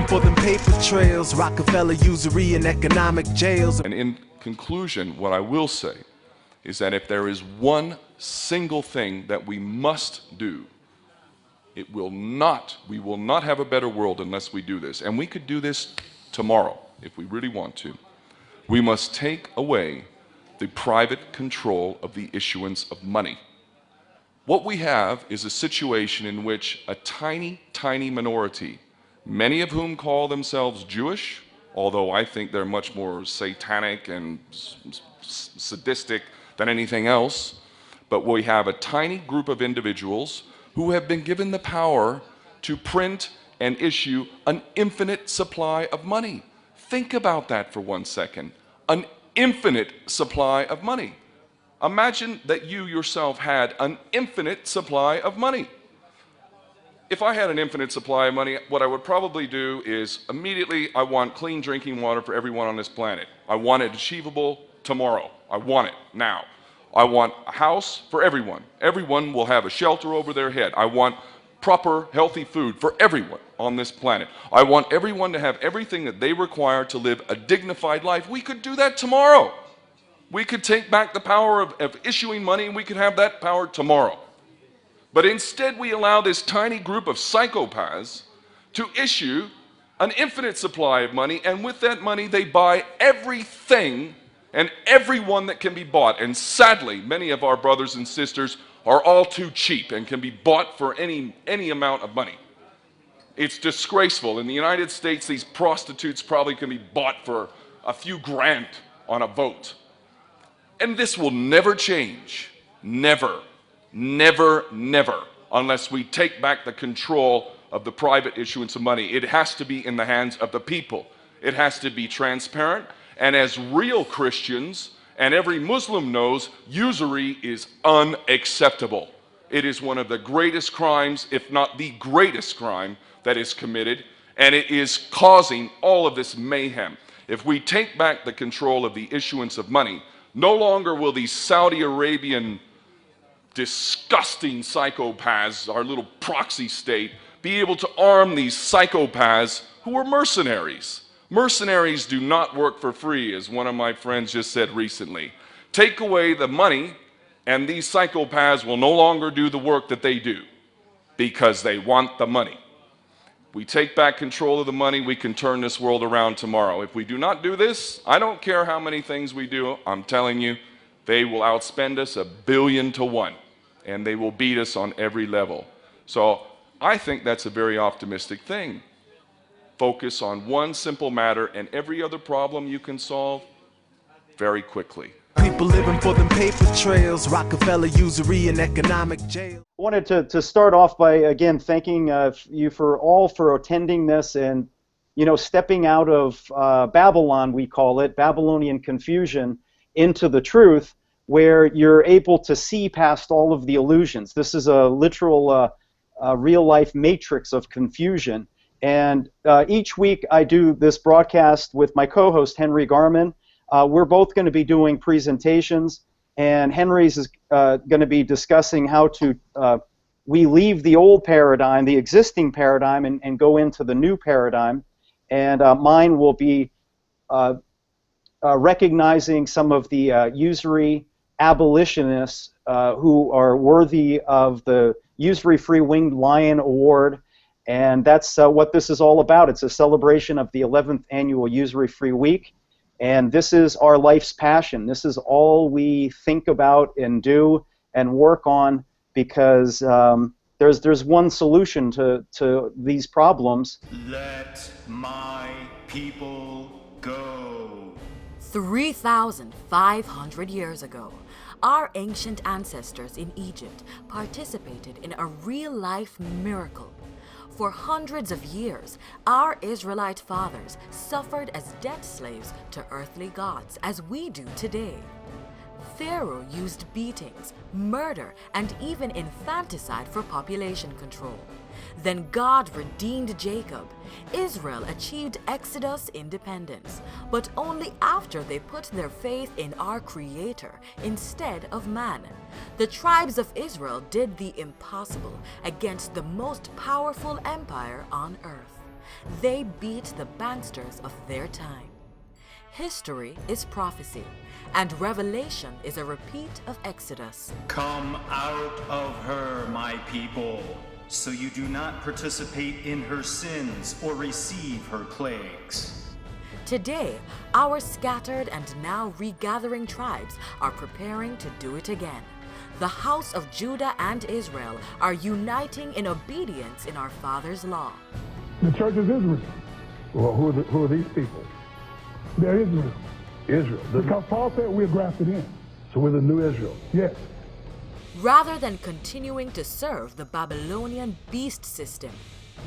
living for them paper trails, Rockefeller, usury, and economic jails. And in conclusion, what I will say is that if there is one single thing that we must do, we will not have a better world unless we do this. And we could do this tomorrow if we really want to. We must take away the private control of the issuance of money. What we have is a situation in which a tiny, tiny minority, many of whom call themselves Jewish, although I think they're much more satanic and sadistic than anything else, but we have a tiny group of individuals who have been given the power to print and issue an infinite supply of money. Think about that for 1 second. An infinite supply of money. Imagine that you yourself had an infinite supply of money. If I had an infinite supply of money, what I would probably do is immediately, I want clean drinking water for everyone on this planet. I want it achievable tomorrow. I want it now. I want a house for everyone. Everyone will have a shelter over their head. I want proper, healthy food for everyone on this planet. I want everyone to have everything that they require to live a dignified life. We could do that tomorrow. We could take back the power of issuing money, and we could have that power tomorrow. But instead, we allow this tiny group of psychopaths to issue an infinite supply of money, and with that money, they buy everything and everyone that can be bought. And sadly, many of our brothers and sisters are all too cheap and can be bought for any amount of money. It's disgraceful. In the United States, these prostitutes probably can be bought for a few grand on a vote. And this will never change. Never, never, never, unless we take back the control of the private issuance of money. It has to be in the hands of the people. It has to be transparent. And as real Christians, and every Muslim knows, usury is unacceptable. It is one of the greatest crimes, if not the greatest crime, that is committed, and it is causing all of this mayhem. If we take back the control of the issuance of money, no longer will these Saudi Arabian disgusting psychopaths, our little proxy state, be able to arm these psychopaths who are mercenaries. Mercenaries do not work for free, as one of my friends just said recently. Take away the money, and these psychopaths will no longer do the work that they do because they want the money. We take back control of the money, we can turn this world around tomorrow. If we do not do this, I don't care how many things we do, I'm telling you, they will outspend us 1 billion to 1, and they will beat us on every level. So I think that's a very optimistic thing. Focus on one simple matter, and every other problem you can solve very quickly. People living for them paper trails, Rockefeller, usury, and economic jail. I wanted to start off by, again, thanking you for attending this and, stepping out of Babylon, we call it, Babylonian confusion, into the truth, where you're able to see past all of the illusions. This is a literal real-life matrix of confusion. And each week I do this broadcast with my co-host, Henry Garman. We're both going to be doing presentations, and Henry's is going to be discussing how to we leave the old paradigm, the existing paradigm, and go into the new paradigm. And mine will be recognizing some of the usury abolitionists who are worthy of the UsuryFree Winged Lion Award. And that's what this is all about. It's a celebration of the 11th annual UsuryFree Week. And this is our life's passion. This is all we think about and do and work on, because there's one solution to these problems. Let my people go. 3,500 years ago, our ancient ancestors in Egypt participated in a real-life miracle. For hundreds of years, our Israelite fathers suffered as debt slaves to earthly gods, as we do today. Pharaoh used beatings, murder, and even infanticide for population control. Then God redeemed Jacob. Israel achieved Exodus independence, but only after they put their faith in our Creator instead of man. The tribes of Israel did the impossible against the most powerful empire on earth. They beat the banksters of their time. History is prophecy, and Revelation is a repeat of Exodus. Come out of her, my people, so you do not participate in her sins or receive her plagues. Today, our scattered and now regathering tribes are preparing to do it again. The house of Judah and Israel are uniting in obedience in our Father's law. The church is Israel. Well, who are these people? They're Israel. Israel. Because Paul said we're grafted in. So we're the new Israel. Yes. Rather than continuing to serve the Babylonian beast system,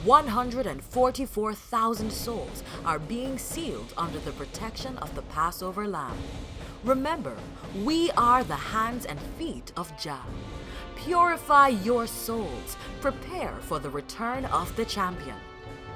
144,000 souls are being sealed under the protection of the Passover lamb. Remember, we are the hands and feet of Jah. Purify your souls. Prepare for the return of the champion.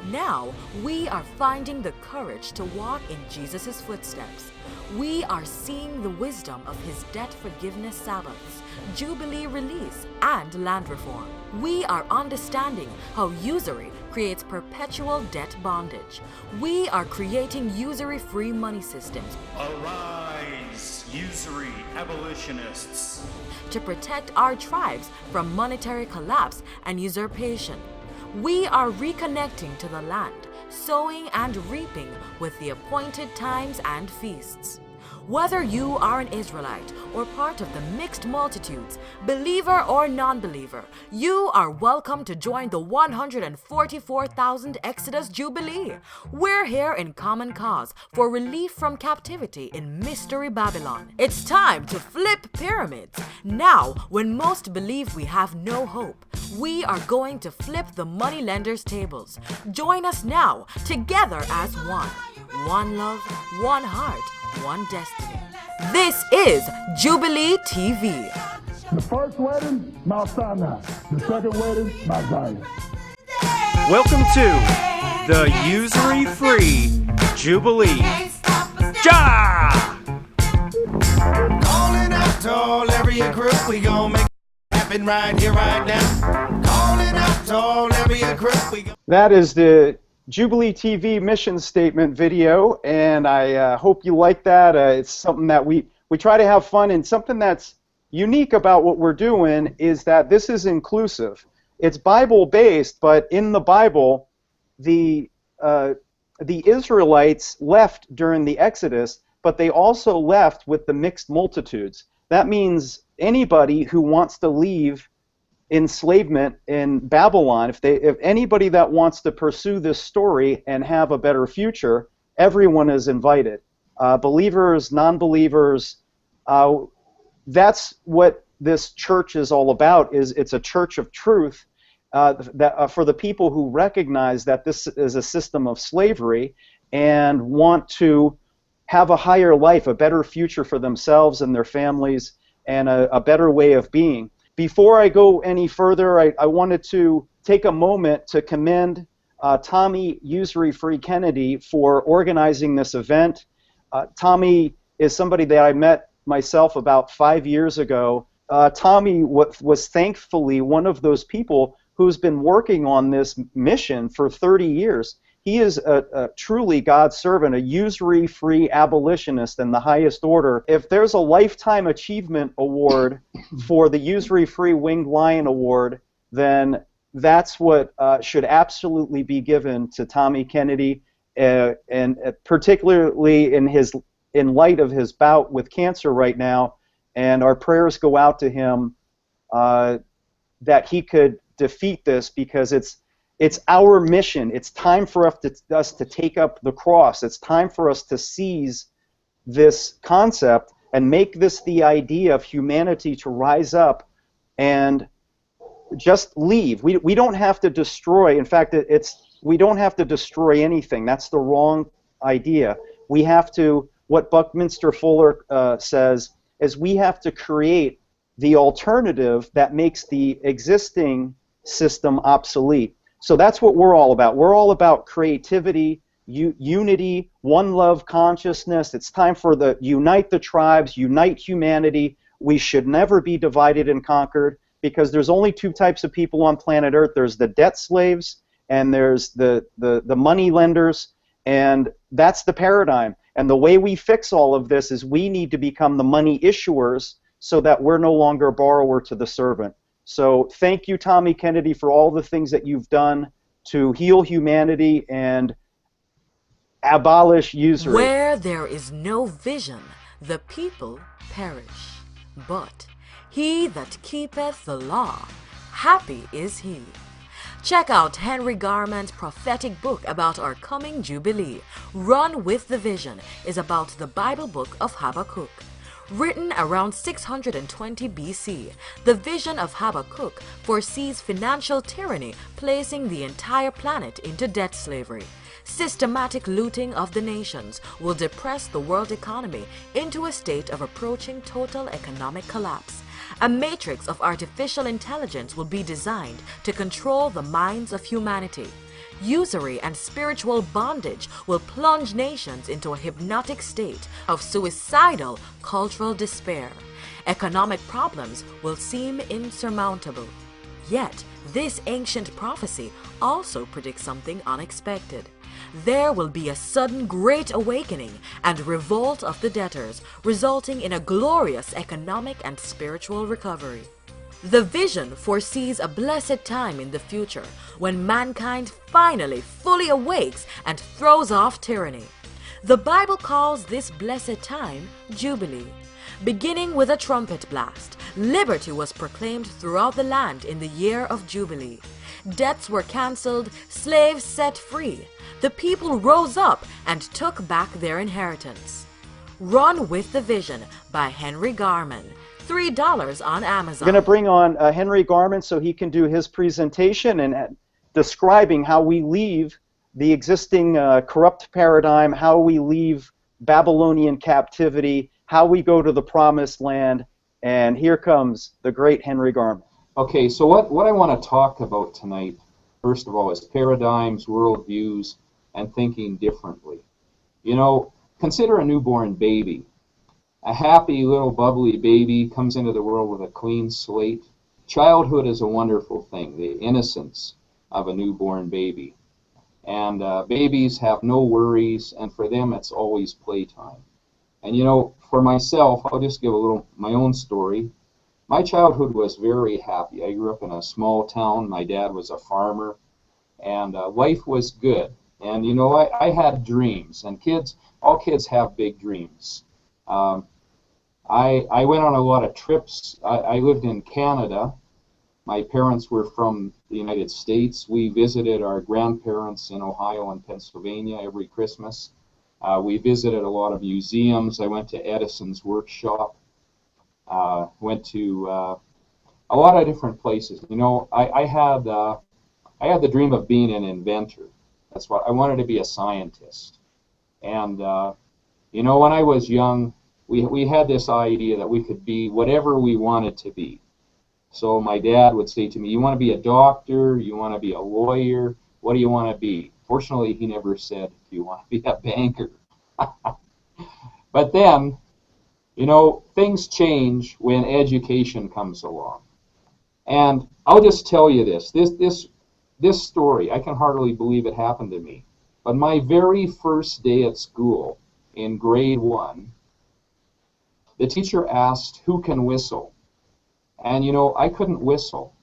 Now, we are finding the courage to walk in Jesus' footsteps. We are seeing the wisdom of his debt forgiveness Sabbaths, Jubilee release, and land reform. We are understanding how usury creates perpetual debt bondage. We are creating usury-free money systems. Arise, usury abolitionists. To protect our tribes from monetary collapse and usurpation. We are reconnecting to the land, sowing and reaping with the appointed times and feasts. Whether you are an Israelite or part of the mixed multitudes, believer or non-believer, you are welcome to join the 144,000 Exodus Jubilee. We're here in common cause for relief from captivity in Mystery Babylon. It's time to flip pyramids. Now, when most believe we have no hope, we are going to flip the moneylenders' tables. Join us now, together as one. One love, one heart, one destiny. This is Jubilee TV. The first wedding, Mount Sinai. The second wedding, Mount Zion. Welcome to the UsuryFree Jubilee. Ja! Calling out to all area group, we gon' make it happen right here, right now. Calling out to all area group, we gon' That is the Jubilee TV mission statement video, and I hope you like that. It's something that we try to have fun, and something that's unique about what we're doing is that this is inclusive. It's Bible-based, but in the Bible, the Israelites left during the Exodus, but they also left with the mixed multitudes. That means anybody who wants to leave enslavement in Babylon, if anybody that wants to pursue this story and have a better future, everyone is invited. Believers, non-believers, that's what this church is all about. It's a church of truth that for the people who recognize that this is a system of slavery and want to have a higher life, a better future for themselves and their families, and a better way of being. Before I go any further, I wanted to take a moment to commend Tommy UsuryFree Kennedy for organizing this event. Tommy is somebody that I met myself about 5 years ago. Tommy was thankfully one of those people who's been working on this mission for 30 years. He is a truly God's servant, a usury-free abolitionist in the highest order. If there's a Lifetime Achievement Award for the Usury-Free Winged Lion Award, then that's what should absolutely be given to Tommy Kennedy, and particularly in light of his bout with cancer right now. And our prayers go out to him that he could defeat this, because it's our mission. It's time for us to take up the cross. It's time for us to seize this concept and make this the idea of humanity to rise up and just leave. We don't have to destroy. In fact, we don't have to destroy anything. That's the wrong idea. We have to, what Buckminster Fuller says, is we have to create the alternative that makes the existing system obsolete. So that's what we're all about. We're all about creativity, unity, one love consciousness. It's time for unite the tribes, unite humanity. We should never be divided and conquered, because there's only two types of people on planet Earth. There's the debt slaves and there's the money lenders, and that's the paradigm. And the way we fix all of this is we need to become the money issuers so that we're no longer a borrower to the servant. So thank you, Tommy Kennedy, for all the things that you've done to heal humanity and abolish usury. Where there is no vision, the people perish. But he that keepeth the law, happy is he. Check out Henry Garman's prophetic book about our coming Jubilee. Run with the Vision is about the Bible book of Habakkuk. Written around 620 BC, the vision of Habakkuk foresees financial tyranny placing the entire planet into debt slavery. Systematic looting of the nations will depress the world economy into a state of approaching total economic collapse. A matrix of artificial intelligence will be designed to control the minds of humanity. Usury and spiritual bondage will plunge nations into a hypnotic state of suicidal cultural despair. Economic problems will seem insurmountable. Yet, this ancient prophecy also predicts something unexpected. There will be a sudden great awakening and revolt of the debtors, resulting in a glorious economic and spiritual recovery. The vision foresees a blessed time in the future when mankind finally fully awakes and throws off tyranny. The Bible calls this blessed time Jubilee. Beginning with a trumpet blast, liberty was proclaimed throughout the land in the year of Jubilee. Debts were cancelled, slaves set free. The people rose up and took back their inheritance. Run with the Vision by Henry Garman. $3 on Amazon. We're going to bring on Henry Garman so he can do his presentation and describing how we leave the existing corrupt paradigm, how we leave Babylonian captivity, how we go to the promised land. And here comes the great Henry Garman. Okay, so what I want to talk about tonight, first of all, is paradigms, worldviews, and thinking differently. You know, consider a newborn baby. A happy little bubbly baby comes into the world with a clean slate. Childhood is a wonderful thing, the innocence of a newborn baby. And babies have no worries, and for them it's always playtime. And you know, for myself, I'll just give a little my own story. My childhood was very happy. I grew up in a small town. My dad was a farmer, and life was good. And you know, I had dreams, and all kids have big dreams. I went on a lot of trips. I lived in Canada. My parents were from the United States. We visited our grandparents in Ohio and Pennsylvania every Christmas. We visited a lot of museums. I went to Edison's workshop. Went to a lot of different places. You know, I had the dream of being an inventor. That's what I wanted to be, a scientist. And you know, when I was young, we had this idea that we could be whatever we wanted to be. So my dad would say to me, "You want to be a doctor? You want to be a lawyer? What do you want to be?" Fortunately, he never said, "Do you want to be a banker?" But then, you know, things change when education comes along. And I'll just tell you this story, I can hardly believe it happened to me. But my very first day at school, in grade 1, the teacher asked, "Who can whistle?" And you know, I couldn't whistle.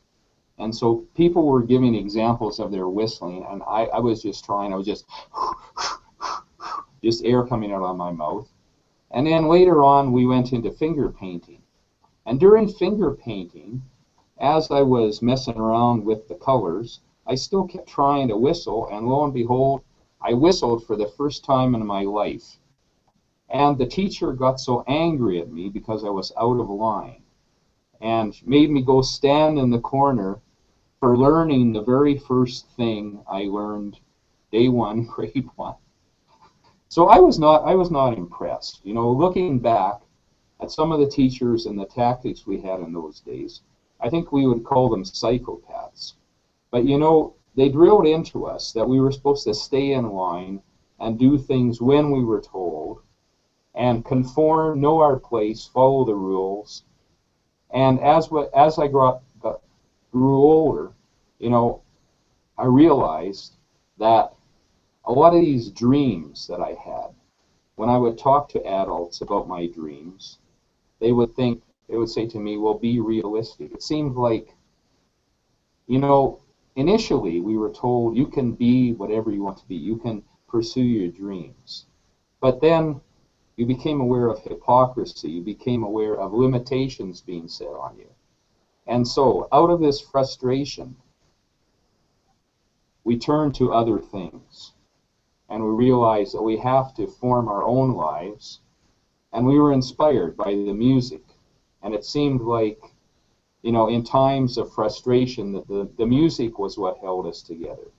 And so people were giving examples of their whistling, and I was just trying. I was just air coming out of my mouth. And then later on, we went into finger painting. And during finger painting, as I was messing around with the colors, I still kept trying to whistle, and lo and behold, I whistled for the first time in my life. And the teacher got so angry at me because I was out of line, and made me go stand in the corner for learning the very first thing I learned day 1, grade 1. So I was not impressed. You know, looking back at some of the teachers and the tactics we had in those days, I think we would call them psychopaths. But you know, they drilled into us that we were supposed to stay in line and do things when we were told, and conform, know our place, follow the rules. And as I grew older, you know, I realized that a lot of these dreams that I had, when I would talk to adults about my dreams, they would say to me, well, be realistic. It seemed like, initially we were told you can be whatever you want to be. You can pursue your dreams. But then you became aware of hypocrisy. You became aware of limitations being set on you. And so out of this frustration, we turned to other things. And we realized that we have to form our own lives. And we were inspired by the music. And it seemed like, in times of frustration, that the music was what held us together.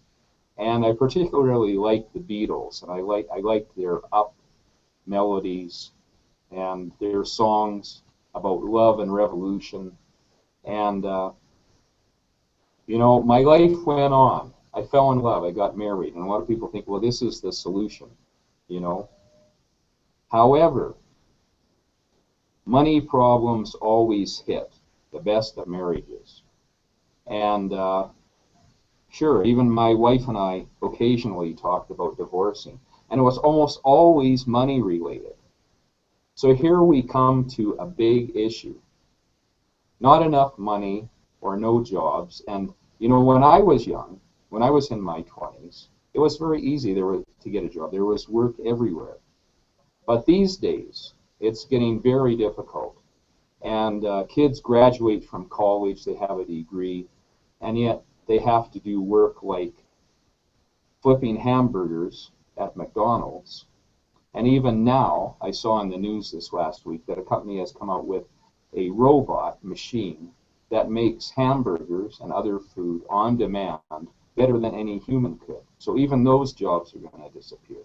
And I particularly liked the Beatles, and I liked their up melodies and their songs about love and revolution. And, my life went on. I fell in love. I got married. And a lot of people think, well, this is the solution, However, money problems always hit the best of marriages. And sure, even my wife and I occasionally talked about divorcing. And it was almost always money related. So here we come to a big issue. Not enough money or no jobs. And, when I was young, when I was in my 20s, it was very easy to get a job. There was work everywhere. But these days, it's getting very difficult. And kids graduate from college, they have a degree, and yet they have to do work like flipping hamburgers at McDonald's. And even now, I saw in the news this last week that a company has come out with a robot machine that makes hamburgers and other food on demand better than any human could. So even those jobs are going to disappear.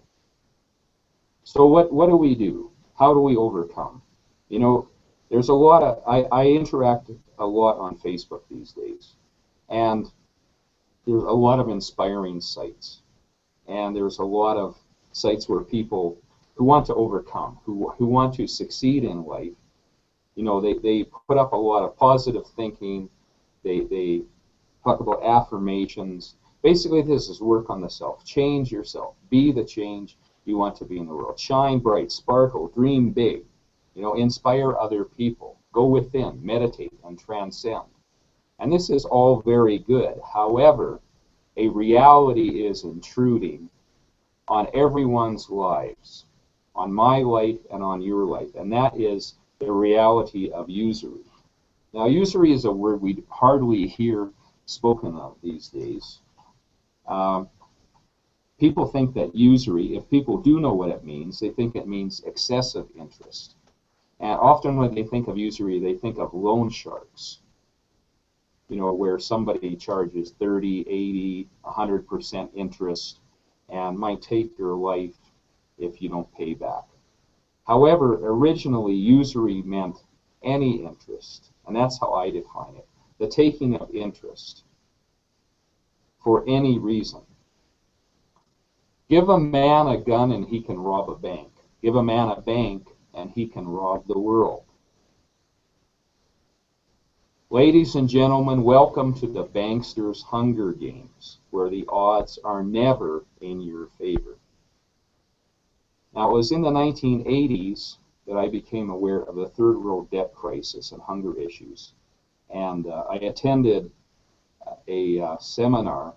So what do we do? How do we overcome? There's a lot of, I interact a lot on Facebook these days, and there's a lot of inspiring sites, and there's a lot of sites where people who want to overcome, who want to succeed in life, they put up a lot of positive thinking, they talk about affirmations. Basically, this is work on the self. Change yourself. Be the change you want to be in the world. Shine bright, sparkle, dream big. Inspire other people. Go within, meditate, and transcend. And this is all very good. However, a reality is intruding on everyone's lives, on my life and on your life, and that is the reality of usury. Now, usury is a word we hardly hear spoken of these days. People think that usury, if people do know what it means, they think it means excessive interest. And often when they think of usury, they think of loan sharks, where somebody charges 30, 80, 100% interest and might take your life if you don't pay back. However, originally, usury meant any interest, and that's how I define it, the taking of interest for any reason. Give a man a gun and he can rob a bank. Give a man a bank and he can rob the world. Ladies and gentlemen, welcome to the Bankster's Hunger Games, where the odds are never in your favor. Now, it was in the 1980s that I became aware of the third world debt crisis and hunger issues. And I attended a seminar,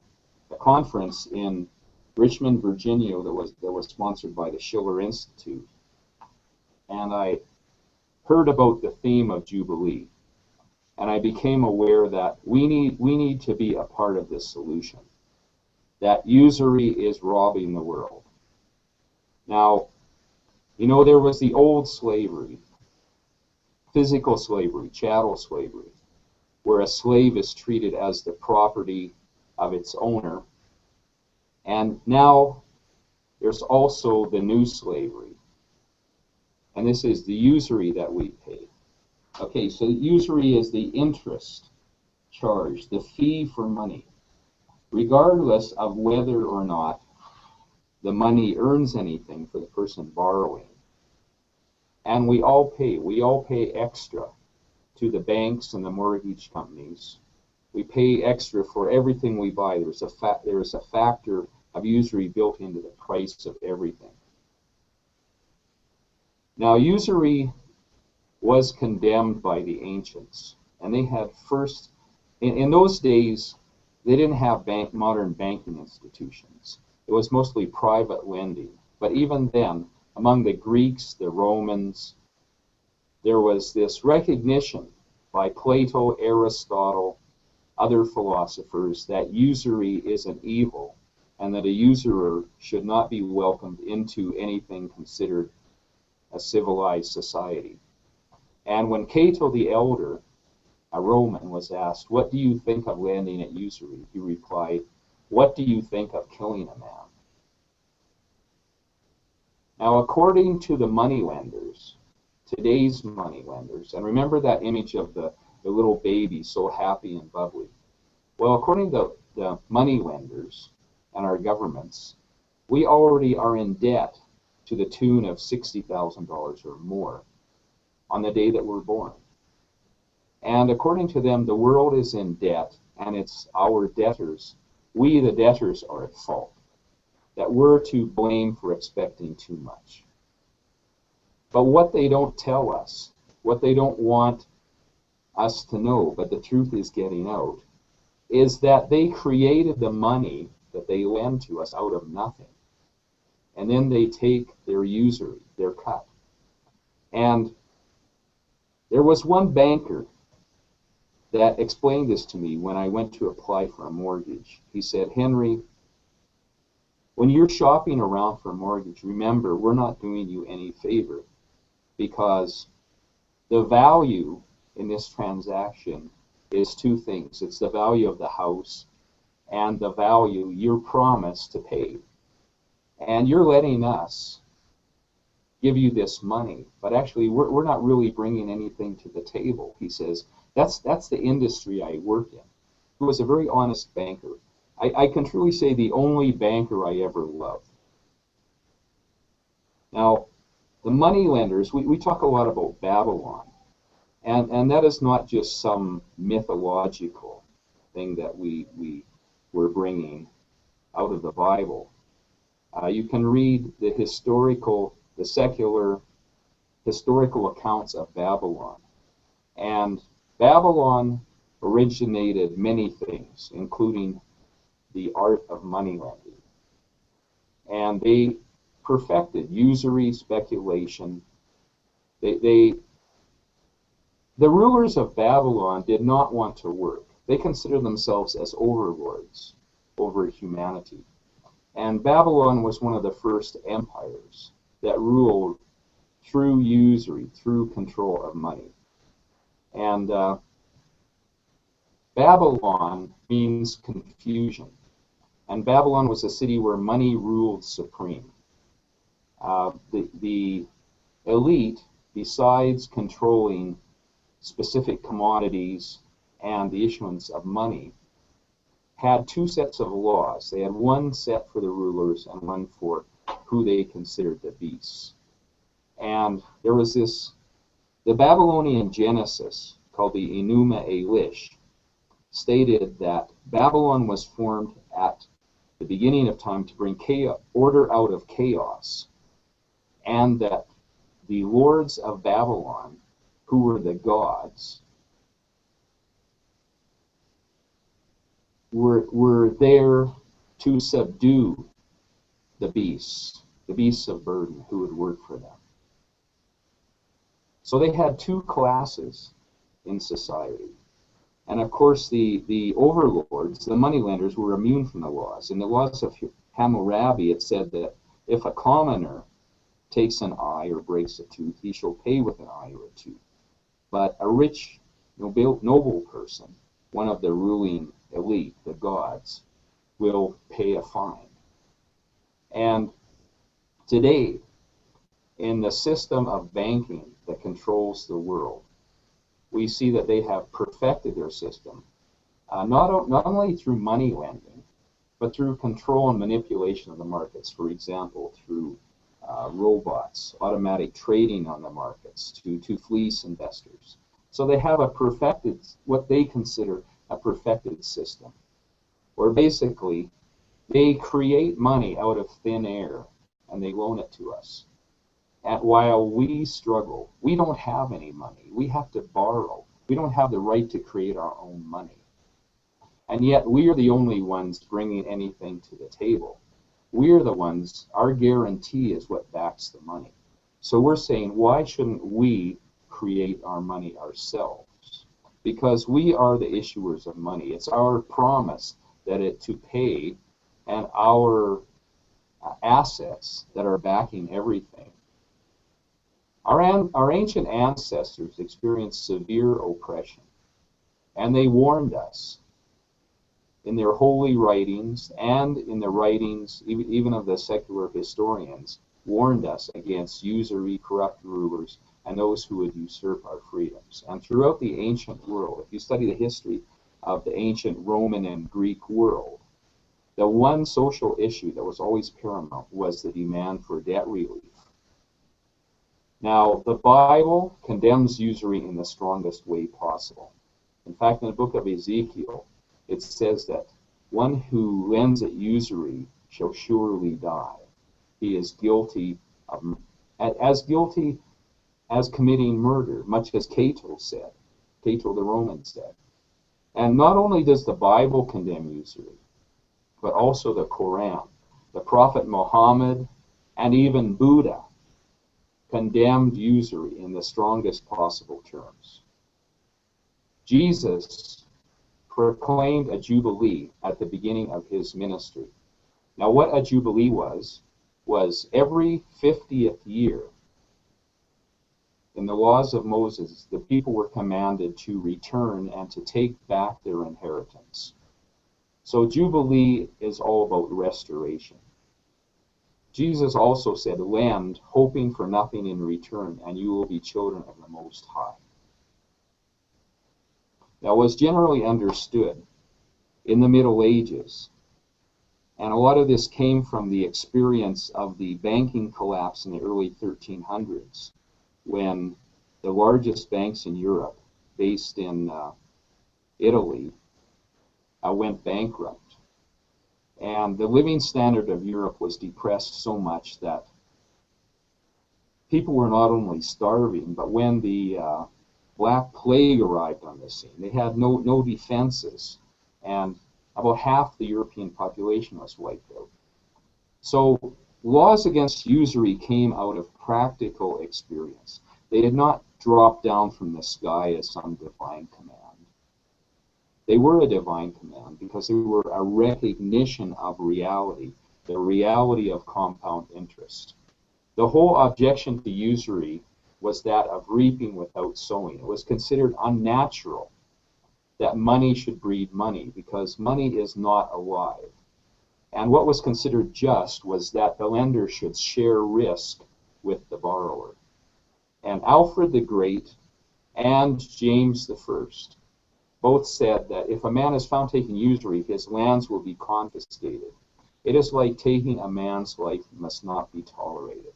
a conference in Richmond, Virginia, that was sponsored by the Schiller Institute. And I heard about the theme of Jubilee. And I became aware that we need to be a part of this solution, that usury is robbing the world. Now, there was the old slavery, physical slavery, chattel slavery, where a slave is treated as the property of its owner. And now there's also the new slavery. And this is the usury that we pay. Okay, so usury is the interest charged, the fee for money, regardless of whether or not the money earns anything for the person borrowing. And we all pay extra to the banks and the mortgage companies We pay extra for everything we buy. There is a factor of usury built into the price of everything. Now, usury was condemned by the ancients, and they had first, in those days, they didn't have modern banking institutions. It was mostly private lending. But even then, among the Greeks, the Romans, there was this recognition by Plato, Aristotle, other philosophers that usury is an evil and that a usurer should not be welcomed into anything considered a civilized society. And when Cato the Elder, a Roman, was asked, "What do you think of lending at usury?" he replied, "What do you think of killing a man?" Now, according to the moneylenders, today's moneylenders, and remember that image of the little baby so happy and bubbly. Well, according to the moneylenders and our governments, we already are in debt to the tune of $60,000 or more on the day that we're born. And according to them, the world is in debt, and it's our debtors. We, the debtors, are at fault, that we're to blame for expecting too much. But what they don't tell us, what they don't want us to know, but the truth is getting out, is that they created the money that they lend to us out of nothing. And then they take their usury, their cut. And there was one banker that explained this to me when I went to apply for a mortgage. He said, "Henry, when you're shopping around for a mortgage, remember, we're not doing you any favor, because the value in this transaction is two things. It's the value of the house and the value you're promised to pay. And you're letting us give you this money, but actually we're not really bringing anything to the table." He says, that's the industry I work in. He was a very honest banker. I can truly say the only banker I ever loved. Now, the moneylenders, we talk a lot about Babylon, and that is not just some mythological thing that we're bringing out of the Bible. You can read the secular historical accounts of Babylon. And Babylon originated many things, including the art of moneylending. And they perfected usury, speculation. The rulers of Babylon did not want to work. They considered themselves as overlords over humanity. And Babylon was one of the first empires that ruled through usury, through control of money. And Babylon means confusion. And Babylon was a city where money ruled supreme. The elite, besides controlling specific commodities and the issuance of money, had two sets of laws. They had one set for the rulers and one for who they considered the beasts. And there was the Babylonian Genesis, called the Enuma Elish, stated that Babylon was formed at the beginning of time to bring order out of chaos, and that the lords of Babylon, who were the gods, were there to subdue the beasts of burden who would work for them. So they had two classes in society. And of course the overlords, the moneylenders, were immune from the laws. In the laws of Hammurabi, it said that if a commoner takes an eye or breaks a tooth, he shall pay with an eye or a tooth. But a rich, noble person, one of the ruling elite, the gods, will pay a fine. And today, in the system of banking that controls the world, we see that they have perfected their system, not only through money lending, but through control and manipulation of the markets. For example, through robots, automatic trading on the markets to fleece investors. So they have perfected what they consider a perfected system, where basically they create money out of thin air and they loan it to us. And while we struggle, we don't have any money. We have to borrow. We don't have the right to create our own money. And yet we are the only ones bringing anything to the table. We're the ones, our guarantee is what backs the money. So we're saying, why shouldn't we create our money ourselves? Because we are the issuers of money. It's our promise that it to pay, and our assets that are backing everything. Our ancient ancestors experienced severe oppression, and they warned us in their holy writings and in the writings even of the secular historians, warned us against usury, corrupt rulers, and those who would usurp our freedoms. And throughout the ancient world, if you study the history of the ancient Roman and Greek world, the one social issue that was always paramount was the demand for debt relief. Now, the Bible condemns usury in the strongest way possible. In fact, in the book of Ezekiel, it says that one who lends at usury shall surely die. He is guilty of, as guilty as committing murder, much as Cato said, Cato the Roman said. And not only does the Bible condemn usury, but also the Quran. The Prophet Muhammad and even Buddha condemned usury in the strongest possible terms. Jesus proclaimed a Jubilee at the beginning of his ministry. Now, what a Jubilee was every 50th year, in the laws of Moses, the people were commanded to return and to take back their inheritance. So Jubilee is all about restoration. Jesus also said, lend, hoping for nothing in return, and you will be children of the Most High. Now, it was generally understood in the Middle Ages, and a lot of this came from the experience of the banking collapse in the early 1300s, when the largest banks in Europe, based in Italy, went bankrupt. And the living standard of Europe was depressed so much that people were not only starving, but when the Black Plague arrived on the scene, they had no defenses, and about half the European population was wiped out. So laws against usury came out of practical experience. They did not drop down from the sky as some divine command. They were a divine command because they were a recognition of reality, the reality of compound interest. The whole objection to usury was that of reaping without sowing. It was considered unnatural that money should breed money because money is not alive. And what was considered just was that the lender should share risk with the borrower. And Alfred the Great and James the First both said that if a man is found taking usury, his lands will be confiscated. It is like taking a man's life must not be tolerated.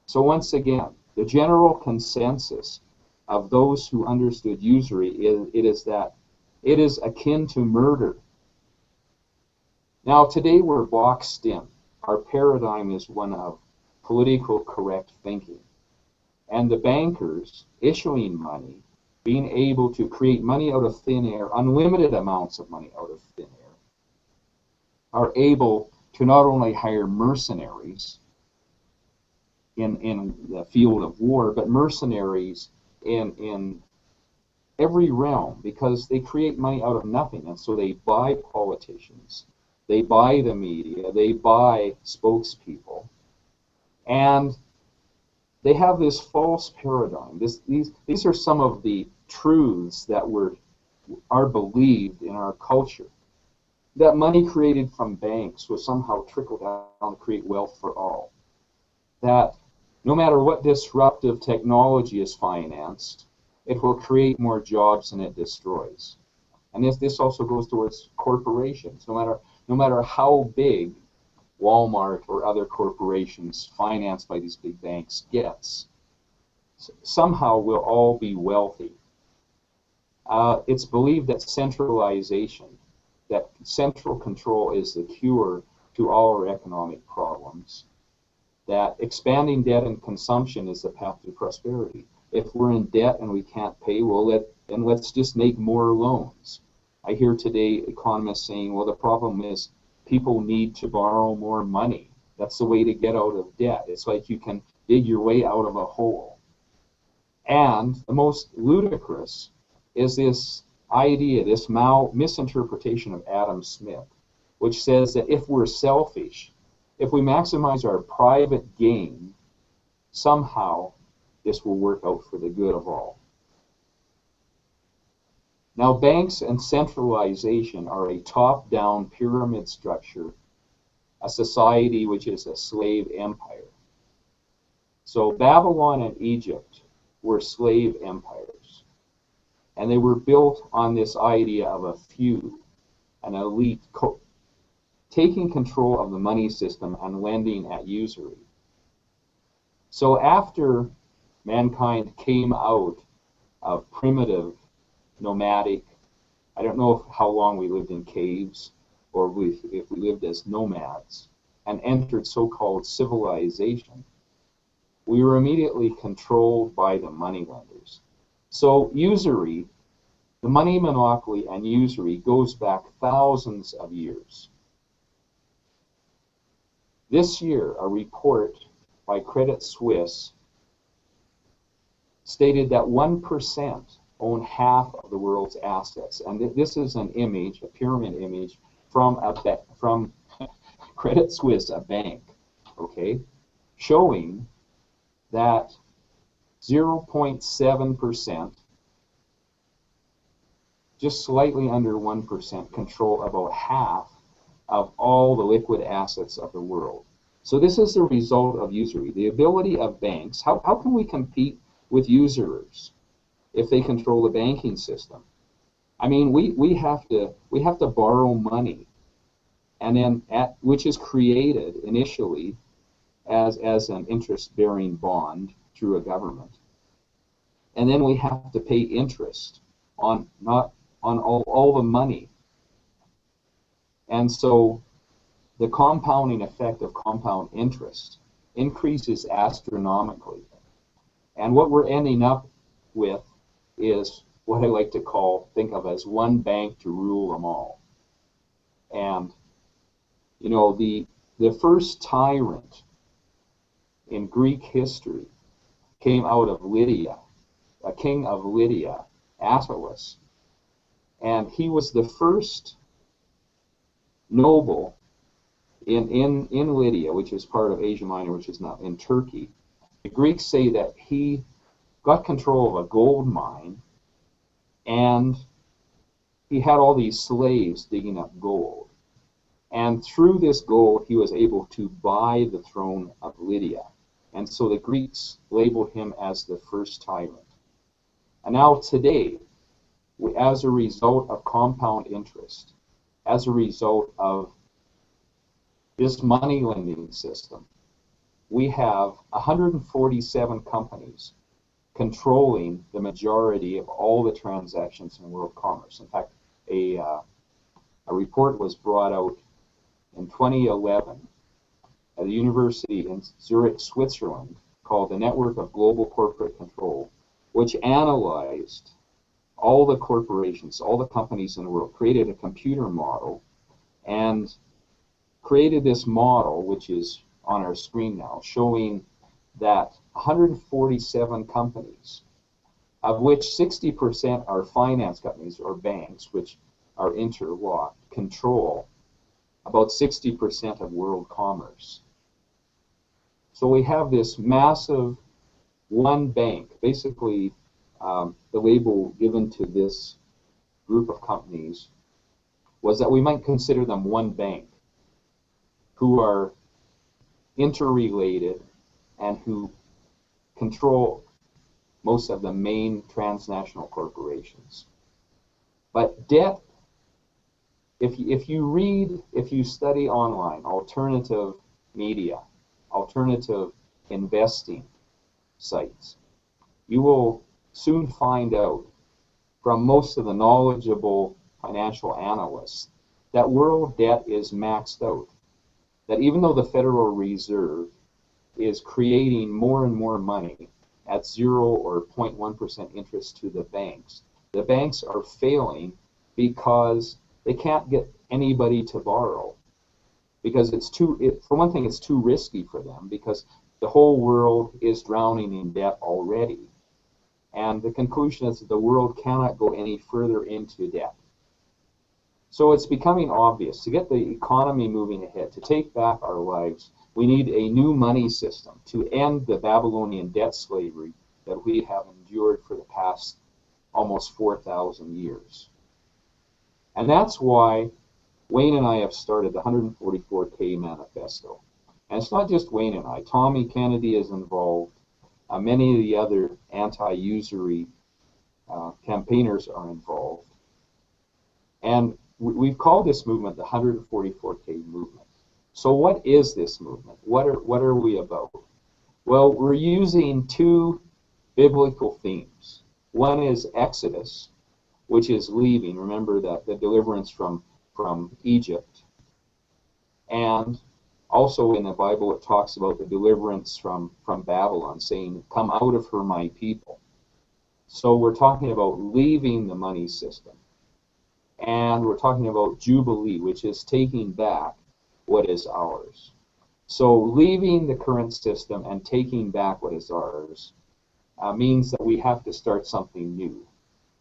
So once again, the general consensus of those who understood usury is that it is akin to murder. Now today we're boxed in. Our paradigm is one of political correct thinking. And the bankers issuing money, being able to create money out of thin air, unlimited amounts of money out of thin air, are able to not only hire mercenaries in the field of war, but mercenaries in every realm, because they create money out of nothing. And so they buy politicians, they buy the media, they buy spokespeople, and they have this false paradigm. These are some of the truths that are believed in our culture. That money created from banks will somehow trickle down to create wealth for all. That no matter what disruptive technology is financed, it will create more jobs than it destroys. And this also goes towards corporations. No matter how big Walmart or other corporations financed by these big banks gets, somehow we'll all be wealthy. It's believed that centralization, that central control is the cure to all our economic problems, that expanding debt and consumption is the path to prosperity. If we're in debt and we can't pay, well, then let's just make more loans. I hear today economists saying, well, the problem is people need to borrow more money. That's the way to get out of debt. It's like you can dig your way out of a hole. And the most ludicrous is this idea, this misinterpretation of Adam Smith, which says that if we're selfish, if we maximize our private gain, somehow this will work out for the good of all. Now, banks and centralization are a top-down pyramid structure, a society which is a slave empire. So Babylon and Egypt were slave empires, and they were built on this idea of a few, an elite, taking control of the money system and lending at usury. So after mankind came out of primitive, nomadic, I don't know how long we lived in caves or if we lived as nomads, and entered so-called civilization, we were immediately controlled by the moneylenders. So usury, the money monopoly and usury goes back thousands of years. This year, a report by Credit Suisse stated that 1% own half of the world's assets. And this is an image, a pyramid image, from Credit Suisse, a bank, okay, showing that 0.7%, just slightly under 1%, control about half of all the liquid assets of the world. So this is the result of usury. The ability of banks, how can we compete with usurers if they control the banking system? I mean, we have to borrow money, and then which is created initially as an interest-bearing bond through a government, and then we have to pay interest on all the money. And so the compounding effect of compound interest increases astronomically. And what we're ending up with is what I like to think of as one bank to rule them all. And, you know, the first tyrant in Greek history came out of Lydia, a king of Lydia, Attalus. And he was the first noble in Lydia, which is part of Asia Minor, which is now in Turkey. The Greeks say that he got control of a gold mine, and he had all these slaves digging up gold. And through this gold, he was able to buy the throne of Lydia. And so the Greeks labeled him as the first tyrant. And now today, as a result of compound interest, as a result of this money lending system, we have 147 companies controlling the majority of all the transactions in world commerce. In fact, a report was brought out in 2011 at a university in Zurich, Switzerland, called the Network of Global Corporate Control, which analyzed all the corporations, all the companies in the world, created a computer model, and created this model, which is on our screen now, showing that 147 companies, of which 60% are finance companies or banks, which are interlocked, control about 60% of world commerce. So we have this massive one bank. Basically, the label given to this group of companies was that we might consider them one bank, who are interrelated and who control most of the main transnational corporations. But debt, if you study online, alternative media, alternative investing sites, you will soon find out from most of the knowledgeable financial analysts that world debt is maxed out. That even though the Federal Reserve is creating more and more money at 0 or 0.1% interest to the banks are failing because they can't get anybody to borrow. Because for one thing, it's too risky for them because the whole world is drowning in debt already. And the conclusion is that the world cannot go any further into debt. So it's becoming obvious to get the economy moving ahead, to take back our lives, we need a new money system to end the Babylonian debt slavery that we have endured for the past almost 4,000 years. And that's why Wayne and I have started the 144K Manifesto. And it's not just Wayne and I. Tommy Kennedy is involved. Many of the other anti-usury campaigners are involved. And we've called this movement the 144K movement. So what is this movement? What are we about? Well, we're using two biblical themes. One is Exodus, which is leaving. Remember that the deliverance from Egypt. And also in the Bible it talks about the deliverance from Babylon, saying, "Come out of her, my people." So we're talking about leaving the money system. And we're talking about Jubilee, which is taking back what is ours. So leaving the current system and taking back what is ours means that we have to start something new.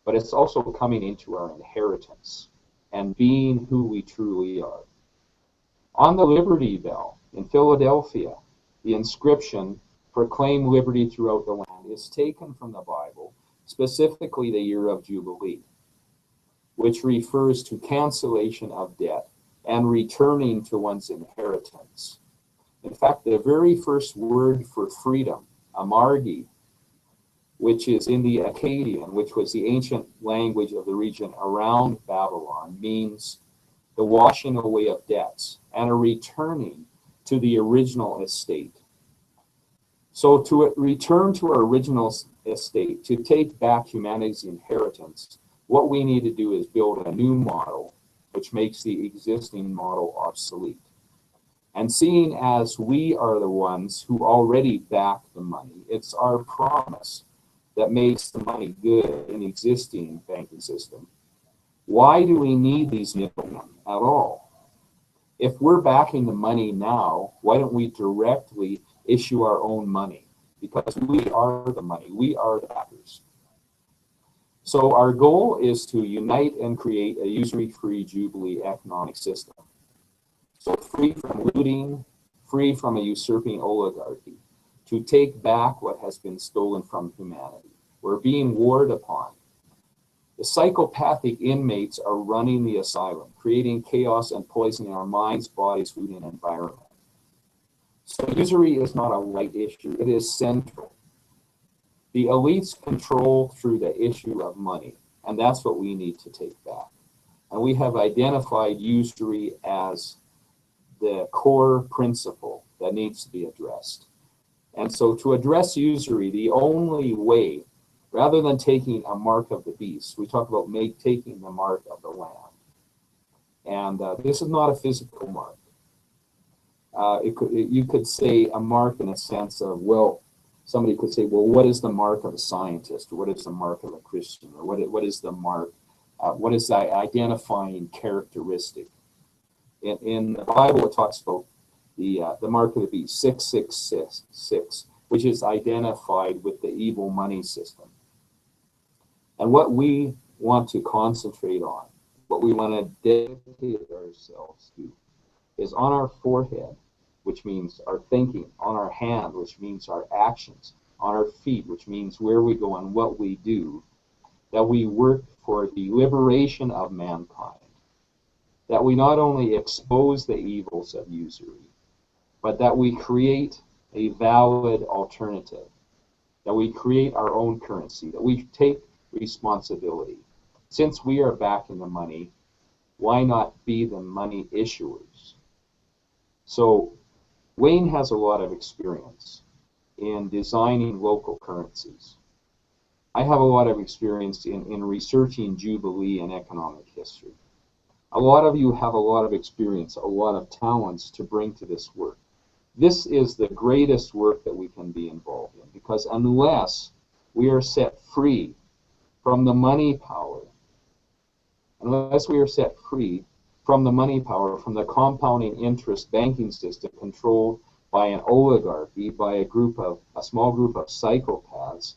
But it's also coming into our inheritance and being who we truly are. On the Liberty Bell in Philadelphia, the inscription, "Proclaim liberty throughout the land," is taken from the Bible, specifically the year of Jubilee, which refers to cancellation of debt and returning to one's inheritance. In fact, the very first word for freedom, amargi, which is in the Akkadian, which was the ancient language of the region around Babylon, means the washing away of debts and a returning to the original estate. So to return to our original estate, to take back humanity's inheritance, what we need to do is build a new model which makes the existing model obsolete. And seeing as we are the ones who already back the money, it's our promise that makes the money good in the existing banking system. Why do we need these middlemen at all? If we're backing the money now, why don't we directly issue our own money? Because we are the money, we are the backers. So our goal is to unite and create a usury-free Jubilee economic system. So free from looting, free from a usurping oligarchy, to take back what has been stolen from humanity. We're being warred upon. The psychopathic inmates are running the asylum, creating chaos and poisoning our minds, bodies, food, and environment. So usury is not a light issue, it is central. The elites control through the issue of money, and that's what we need to take back. And we have identified usury as the core principle that needs to be addressed. And so to address usury, the only way, rather than taking a mark of the beast, we talk about taking the mark of the Lamb. And this is not a physical mark. You could say a mark in a sense of, well, somebody could say, well, what is the mark of a scientist? Or what is the mark of a Christian? Or what is the mark? What is the identifying characteristic? In the Bible, it talks about the mark of the beast, 666, which is identified with the evil money system. And what we want to concentrate on, what we want to dedicate ourselves to, is on our forehead, which means our thinking, on our hand, which means our actions, on our feet, which means where we go and what we do, that we work for the liberation of mankind, that we not only expose the evils of usury, but that we create a valid alternative, that we create our own currency, that we take responsibility. Since we are backing the money, why not be the money issuers? So Wayne has a lot of experience in designing local currencies. I have a lot of experience in researching Jubilee and economic history. A lot of you have a lot of experience, a lot of talents to bring to this work. This is the greatest work that we can be involved in, because unless we are set free from the money power, unless we are set free from the money power, from the compounding interest banking system controlled by an oligarchy, by a small group of psychopaths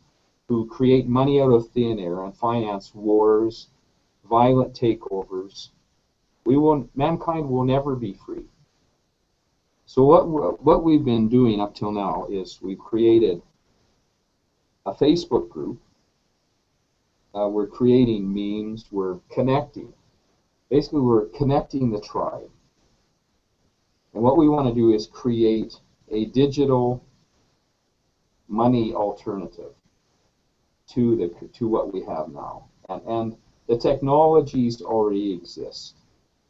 who create money out of thin air and finance wars, violent takeovers, mankind will never be free. So what we've been doing up till now is we've created a Facebook group. We're creating memes. We're connecting. Basically, we're connecting the tribe. And what we want to do is create a digital money alternative to what we have now. And the technologies already exist.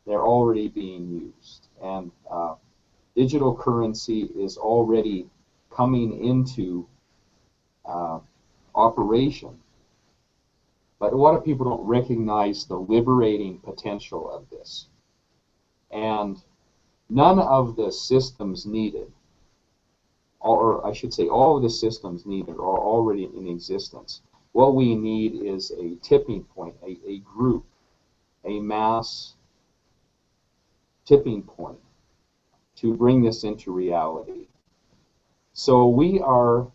They're already being used. And digital currency is already coming into operation. But a lot of people don't recognize the liberating potential of this. And none of the systems needed, or I should say all of the systems needed, are already in existence. What we need is a tipping point, a group, a mass tipping point to bring this into reality. So we are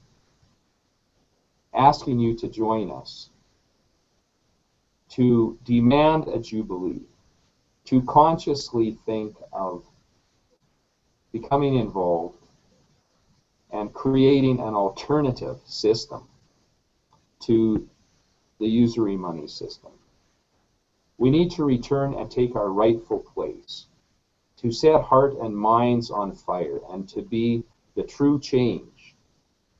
asking you to join us, to demand a Jubilee, to consciously think of becoming involved and creating an alternative system to the usury money system. We need to return and take our rightful place, to set heart and minds on fire, and to be the true change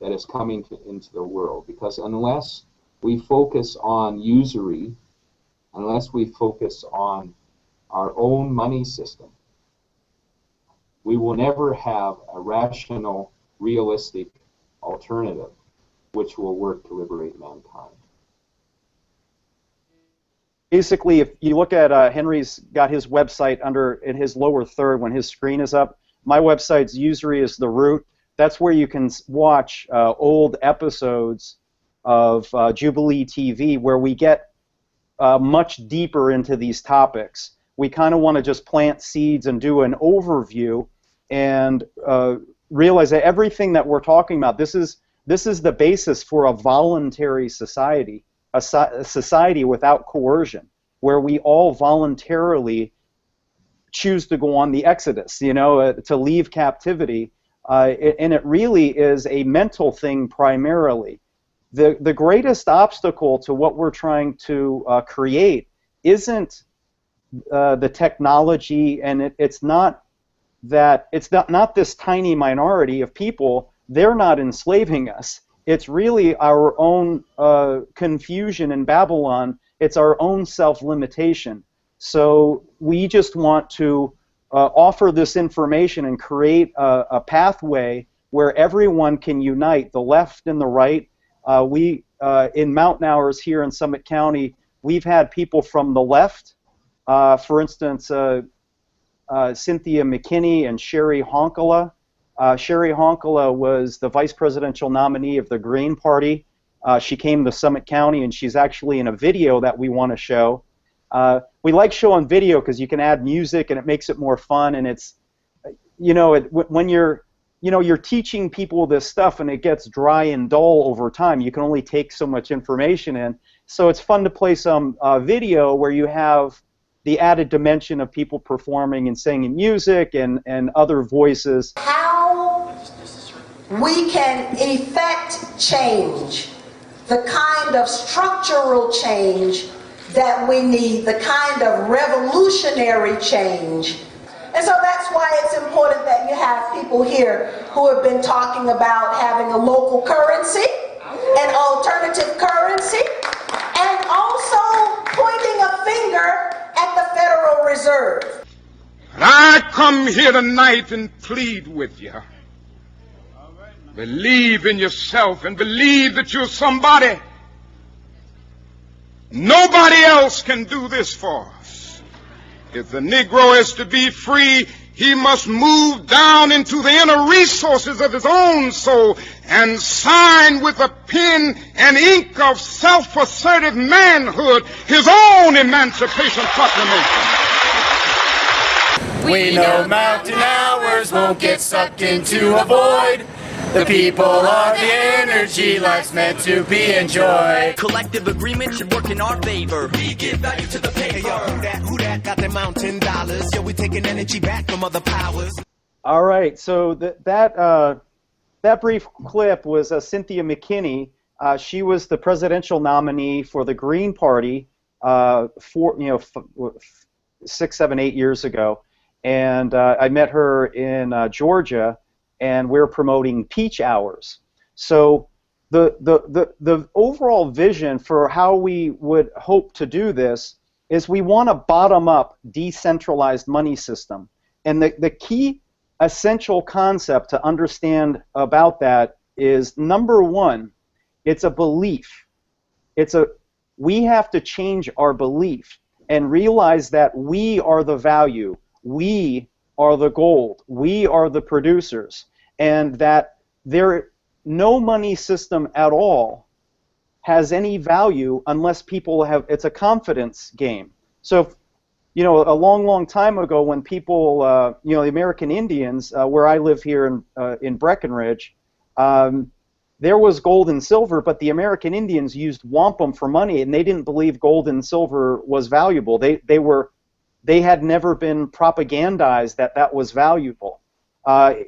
that is coming into the world. Because unless we focus on usury, unless we focus on our own money system, we will never have a rational, realistic alternative which will work to liberate mankind. Basically, if you look at Henry's got his website under in his lower third when his screen is up. My website's Usury is the Root. That's where you can watch old episodes of Jubilee TV where we get much deeper into these topics. We kind of want to just plant seeds and do an overview and realize that everything that we're talking about, this is the basis for a voluntary society, a society without coercion, where we all voluntarily choose to go on the exodus, to leave captivity. And it really is a mental thing primarily. The greatest obstacle to what we're trying to create isn't the technology, and it's not this tiny minority of people. They're not enslaving us. It's really our own confusion in Babylon. It's our own self-limitation. So we just want to offer this information and create a pathway where everyone can unite, the left and the right. We in Mountain Hours here in Summit County, we've had people from the left, for instance, Cynthia McKinney and Sherry Honkala. Sherry Honkala was the vice presidential nominee of the Green Party. She came to Summit County, and she's actually in a video that we want to show. We like showing video because you can add music and it makes it more fun, and it's, when you're teaching people this stuff and it gets dry and dull over time, you can only take so much information in. So it's fun to play some video where you have the added dimension of people performing and singing music and other voices. How we can effect change, the kind of structural change that we need, the kind of revolutionary change. And so that's why it's important that you have people here who have been talking about having a local currency, an alternative currency, and also pointing a finger at the Federal Reserve. I come here tonight and plead with you. Believe in yourself and believe that you're somebody. Nobody else can do this for us. If the Negro is to be free, he must move down into the inner resources of his own soul and sign with a pen and ink of self-assertive manhood his own Emancipation Proclamation. We know mountain hours won't get sucked into a void. The people are the energy life's meant to be enjoyed. Collective agreement should work in our favor. We give value to the paper. Hey, yo, who that got their mountain dollars? Yo, we taking energy back from other powers. All right, so that brief clip was Cynthia McKinney. She was the presidential nominee for the Green Party 6, 7, 8 years ago, and I met her in Georgia, and we're promoting Peach Hours. So the overall vision for how we would hope to do this is we want a bottom-up, decentralized money system. And the key essential concept to understand about that is, number one, it's a belief. We have to change our belief and realize that we are the value, we are the gold, we are the producers, and that no money system at all has any value unless people have, it's a confidence game. So, a long time ago when people, the American Indians, where I live here in Breckenridge, there was gold and silver, but the American Indians used wampum for money, and they didn't believe gold and silver was valuable. They had never been propagandized that was valuable.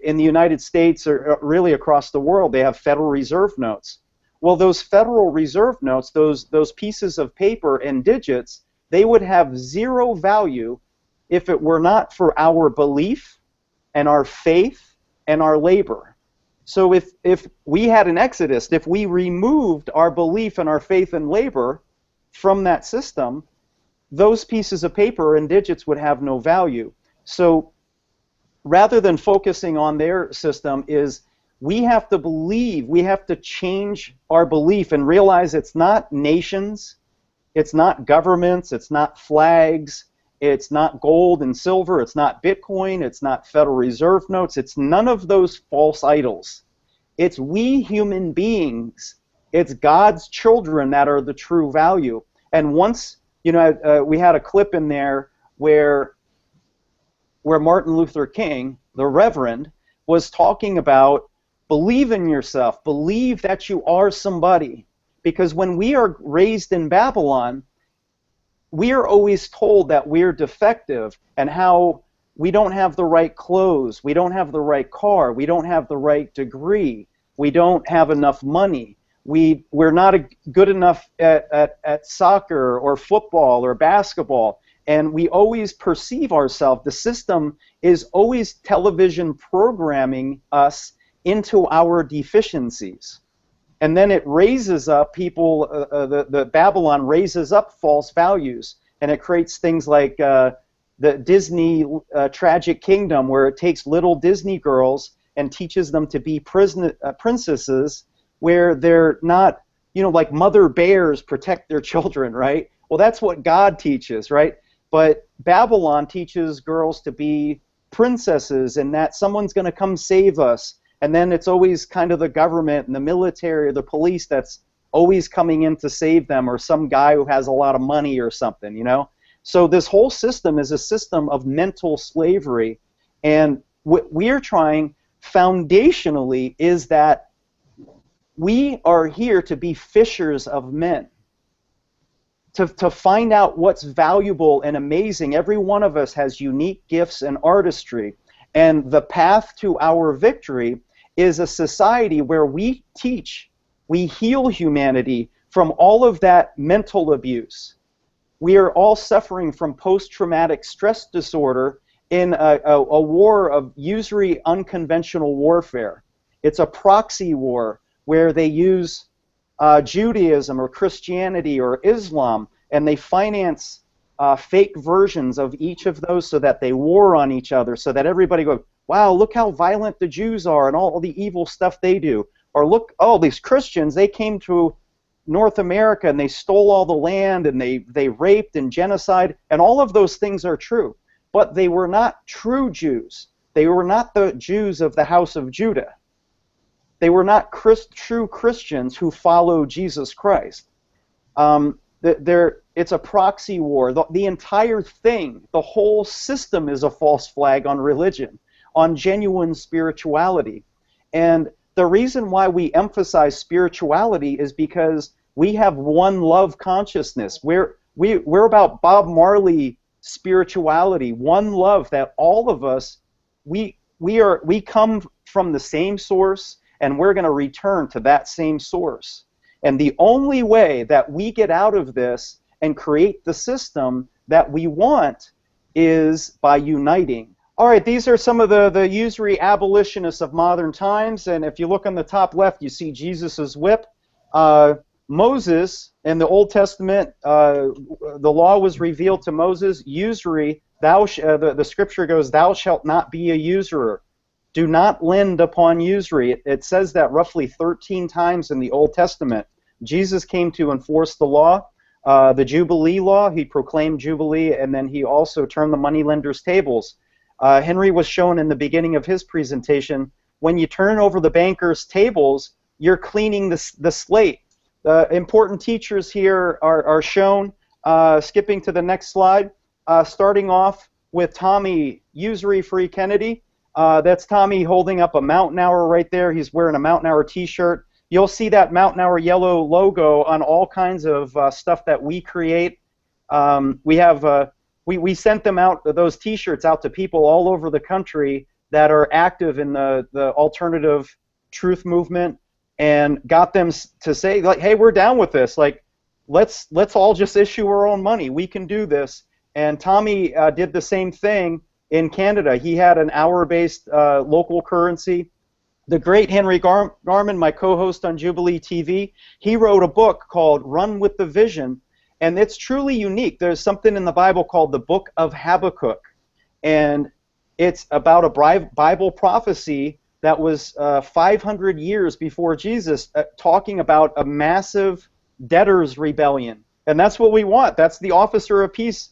In the United States, or really across the world, they have Federal Reserve notes. Well, those Federal Reserve notes, those pieces of paper and digits, they would have zero value if it were not for our belief and our faith and our labor. So if we had an exodus, if we removed our belief and our faith and labor from that system, those pieces of paper and digits would have no value. So rather than focusing on their system, we have to believe, we have to change our belief and realize it's not nations, it's not governments, it's not flags, it's not gold and silver, it's not Bitcoin, it's not Federal Reserve notes, it's none of those false idols. It's we human beings, it's God's children that are the true value. And once, we had a clip in there where Martin Luther King, the Reverend, was talking about believe in yourself, believe that you are somebody. Because when we are raised in Babylon, we are always told that we're defective and how we don't have the right clothes, we don't have the right car, we don't have the right degree, we don't have enough money, we're not good enough at soccer or football or basketball. And we always perceive ourselves, the system is always television programming us into our deficiencies. And then it raises up people, the Babylon raises up false values, and it creates things like the Disney Tragic Kingdom, where it takes little Disney girls and teaches them to be princesses, where they're not, like mother bears protect their children, right? Well, that's what God teaches, right? But Babylon teaches girls to be princesses and that someone's going to come save us. And then it's always kind of the government and the military or the police that's always coming in to save them, or some guy who has a lot of money or something, So this whole system is a system of mental slavery. And what we're trying foundationally is that we are here to be fishers of men. To find out what's valuable and amazing. Every one of us has unique gifts and artistry. And the path to our victory is a society where we heal humanity from all of that mental abuse. We are all suffering from post-traumatic stress disorder in a war of usury unconventional warfare. It's a proxy war where they use Judaism or Christianity or Islam, and they finance fake versions of each of those so that they war on each other, so that everybody goes, wow, look how violent the Jews are and all the evil stuff they do. Or look, oh, these Christians, they came to North America and they stole all the land and they raped and genocide, and all of those things are true. But they were not true Jews. They were not the Jews of the house of Judah. They were not true Christians who follow Jesus Christ. It's a proxy war. The entire thing, the whole system is a false flag on religion, on genuine spirituality. And the reason why we emphasize spirituality is because we have one love consciousness. We're about Bob Marley spirituality, one love, that all of us, we come from the same source, and we're going to return to that same source. And the only way that we get out of this and create the system that we want is by uniting. All right, these are some of the usury abolitionists of modern times, and if you look on the top left, you see Jesus' whip. Moses, in the Old Testament, the law was revealed to Moses. Usury, the scripture goes, "Thou shalt not be a usurer." Do not lend upon usury. It says that roughly 13 times in the Old Testament. Jesus came to enforce the law, the Jubilee law. He proclaimed Jubilee, and then he also turned the moneylenders' tables. Henry was shown in the beginning of his presentation, when you turn over the bankers' tables, you're cleaning the slate. Important teachers here are shown. Skipping to the next slide, starting off with Tommy UsuryFree Kennedy. That's Tommy holding up a Mountain Hour right there. He's wearing a Mountain Hour t-shirt. You'll see that Mountain Hour yellow logo on all kinds of stuff that we create. We sent them out, those t-shirts out to people all over the country that are active in the alternative truth movement, and got them to say, like, hey, we're down with this. Like, let's all just issue our own money. We can do this. And Tommy did the same thing in Canada. He had an hour-based local currency. The great Henry Garman, my co-host on Jubilee TV, he wrote a book called Run with the Vision, and it's truly unique. There's something in the Bible called the Book of Habakkuk, and it's about a Bible prophecy that was 500 years before Jesus, talking about a massive debtor's rebellion. And that's what we want. That's the Officer of Peace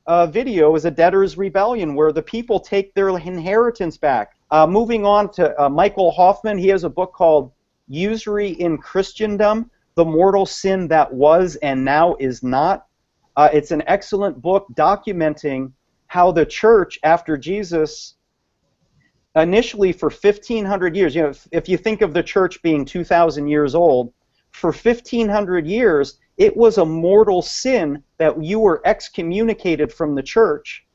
video, is a debtor's rebellion where the people take their inheritance back. Moving on to Michael Hoffman, he has a book called Usury in Christendom, The Mortal Sin That Was and Now Is Not. It's an excellent book documenting how the church, after Jesus, initially for 1,500 years, if you think of the church being 2,000 years old, for 1,500 years, it was a mortal sin that you were excommunicated from the church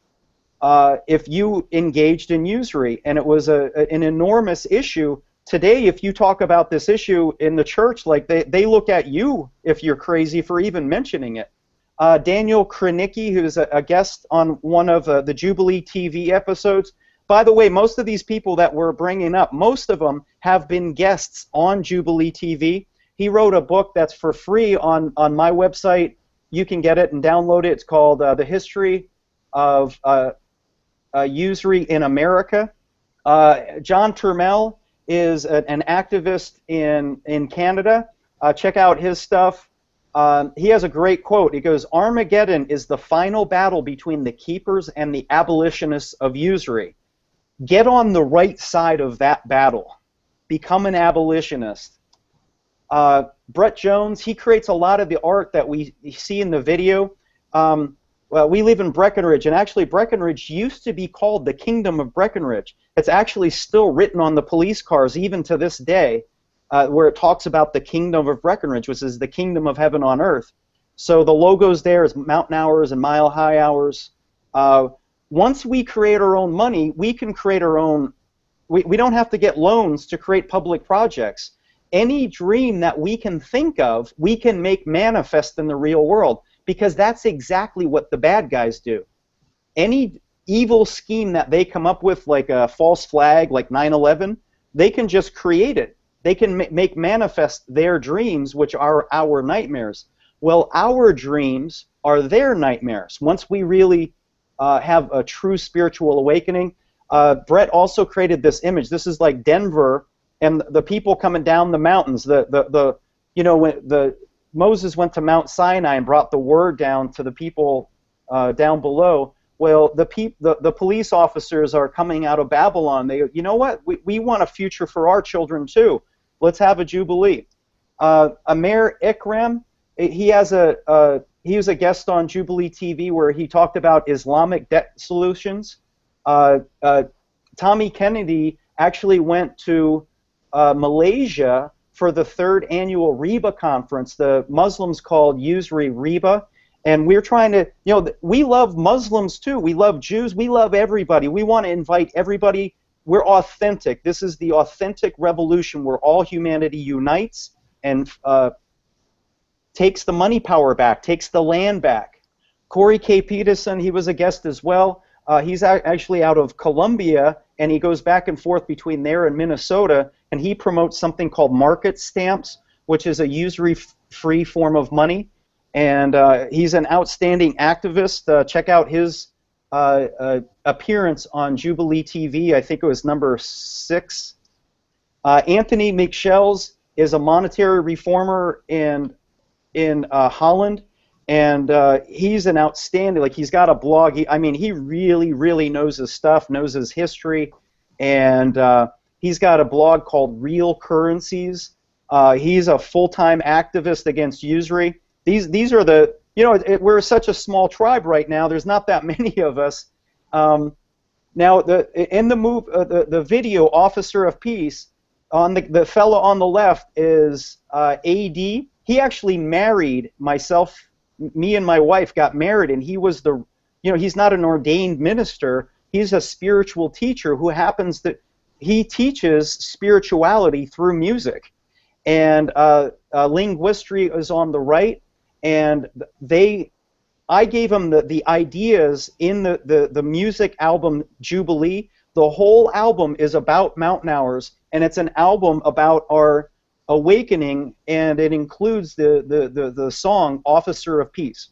if you engaged in usury, and it was an enormous issue. Today, if you talk about this issue in the church, like they look at you if you're crazy for even mentioning it. Daniel Krenicki, who's a guest on one of the Jubilee TV episodes. By the way, most of these people that we're bringing up, most of them have been guests on Jubilee TV. He wrote a book that's for free on my website. You can get it and download it. It's called The History of Usury in America. John Turmel is an activist in Canada. Check out his stuff. He has a great quote. He goes, "Armageddon is the final battle between the keepers and the abolitionists of usury. Get on the right side of that battle. Become an abolitionist." Brett Jones, he creates a lot of the art that we see in the video. Well, we live in Breckenridge, and actually Breckenridge used to be called the Kingdom of Breckenridge. It's actually still written on the police cars even to this day, where it talks about the Kingdom of Breckenridge, which is the kingdom of heaven on earth. So the logos there is mountain hours and mile high hours. Once we create our own money, we can create our own. We don't have to get loans to create public projects. Any dream that we can think of, we can make manifest in the real world, because that's exactly what the bad guys do. Any evil scheme that they come up with, like a false flag, like 9/11, they can just create it. They can make manifest their dreams, which are our nightmares. Well, our dreams are their nightmares. Once we really have a true spiritual awakening. Brett also created this image. This is like Denver and the people coming down the mountains. Moses went to Mount Sinai and brought the word down to the people down below. Well, the police officers are coming out of Babylon. They go, you know what? We want a future for our children too. Let's have a Jubilee. Amir Ikram, he was a guest on Jubilee TV where he talked about Islamic debt solutions. Tommy Kennedy actually went to Malaysia for the 3rd annual Reba conference. The Muslims called Usury Reba. And we're trying to, we love Muslims too. We love Jews. We love everybody. We want to invite everybody. We're authentic. This is the authentic revolution where all humanity unites and takes the money power back, takes the land back. Corey K. Peterson, he was a guest as well. He's actually out of Colombia, and he goes back and forth between there and Minnesota, and he promotes something called market stamps, which is a usury-free form of money. And he's an outstanding activist. Check out his appearance on Jubilee TV. I think it was number 6. Anthony McShells is a monetary reformer in Holland, and he's an outstanding. He's got a blog. He really knows his stuff, knows his history, and he's got a blog called Real Currencies. He's a full-time activist against usury. These are the, we're such a small tribe right now. There's not that many of us. Now, the video, Officer of Peace, on the fellow on the left is A.D. He actually married myself. Me and my wife got married, and he was he's not an ordained minister. He's a spiritual teacher who happens that he teaches spirituality through music. And Linguistry is on the right. And I gave them the ideas in the music album Jubilee. The whole album is about mountain hours, and it's an album about our awakening, and it includes the song Officer of Peace.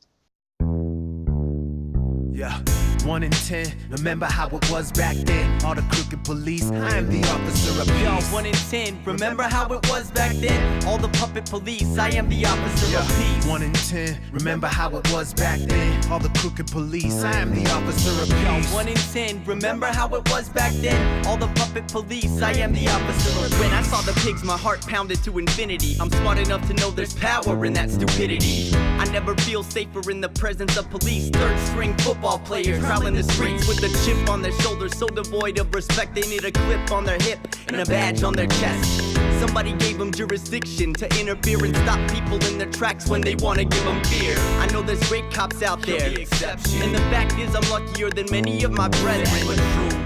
Yeah. 1 in 10, remember how it was back then. All the crooked police, I am the officer of peace. Yo, 1 in 10, remember how it was back then. All the puppet police, I am the officer of peace. 1 in 10, remember how it was back then. All the crooked police, I am the officer of peace. Yo, 1 in 10, remember how it was back then. All the puppet police, I am the officer of peace. When I saw the pigs, my heart pounded to infinity. I'm smart enough to know there's power in that stupidity. I never feel safer in the presence of police. 3rd string football players prowling the streets with a chip on their shoulder, so devoid of respect they need a clip on their hip and a badge on their chest. Somebody gave them jurisdiction to interfere and stop people in their tracks when they want to give them fear. I know there's great cops out there, and the fact is I'm luckier than many of my brethren.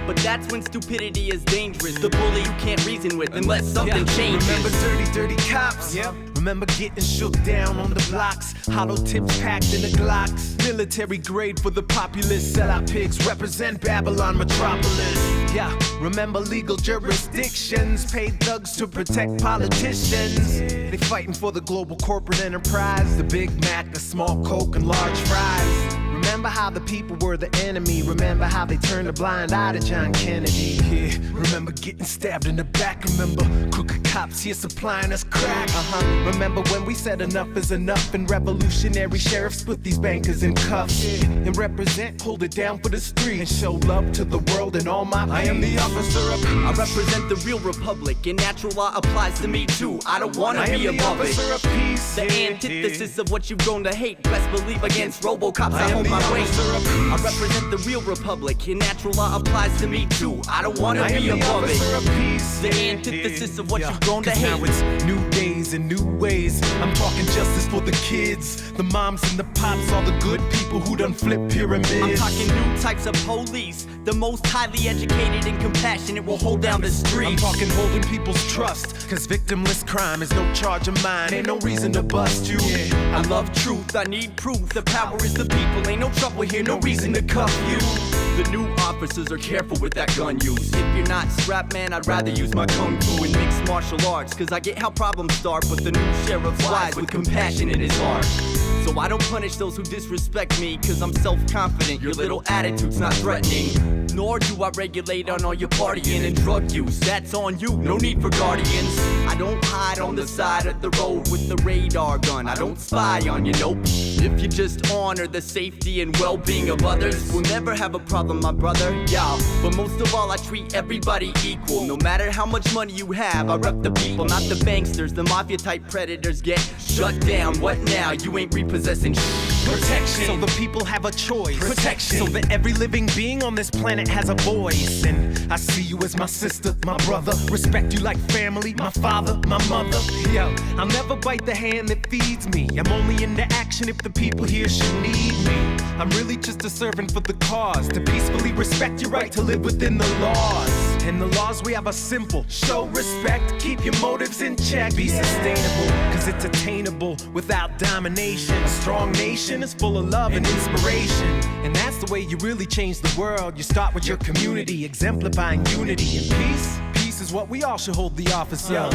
But that's when stupidity is dangerous. The bully you can't reason with unless something changes. Remember dirty cops? Yep. Remember getting shook down on the blocks, hollow tips packed in the Glocks. Military grade for the populace, sellout pigs represent Babylon metropolis. Yeah, remember legal jurisdictions, paid thugs to protect politicians. They fighting for the global corporate enterprise, the Big Mac, the small Coke and large fries. Remember how the people were the enemy. Remember how they turned a blind eye to John Kennedy. Yeah, remember getting stabbed in the back. Remember crooked cops here supplying us crack. Remember when we said enough is enough, and revolutionary sheriffs put these bankers in cuffs. Yeah, and represent, hold it down for the street, and show love to the world and all my pain. I am the officer of peace. I represent the real republic, and natural law applies to me too. I don't wanna be above it. Of peace. The antithesis of what you've grown to hate. Best believe against RoboCops I hold my weight. I represent the real republic, and natural law applies to me too. I don't wanna be above it. The antithesis of what you've grown to hate. Now it's new days and new ways. I'm talking justice for the kids, the moms and the pops, all the good people who done flip pyramids. I'm talking new types of police, the most highly educated and compassionate will hold down the street. I'm talking holding people's trust, cause victimless crime is no charge of mine. Ain't no reason to bust you. I love truth, I need proof. The power is the people, ain't no trouble here, no reason to cuff you. The new officers are careful with that gun use. If you're not strapped, man, I'd rather use my kung fu and mixed martial arts. Cause I get how problems start, but the new sheriff's wise with compassion in his heart. So I don't punish those who disrespect me, cause I'm self-confident, your little attitude's not threatening. Nor do I regulate on all your partying and drug use. That's on you, no need for guardians. I don't hide on the side of the road with the radar gun. I don't spy on you, nope. If you just honor the safety and well-being of others, we'll never have a problem, my brother, yeah. But most of all, I treat everybody equal. No matter how much money you have, I rep the people, not the banksters. The mafia-type predators get shut down. What now? You ain't repossessing protection. So the people have a choice. Protection. So that every living being on this planet has a voice. And I see you as my sister, my brother. Respect you like family, my father, my mother. Yo, I'll never bite the hand that feeds me. I'm only into action if the people here should need me. I'm really just a servant for the cause, to peacefully respect your right to live within the laws. And the laws we have are simple: show respect, keep your motives in check, be sustainable, cause it's attainable without domination. A strong nation is full of love and inspiration, and that's the way you really change the world. You start with your community, exemplifying unity and peace. Peace is what we all should hold the office of.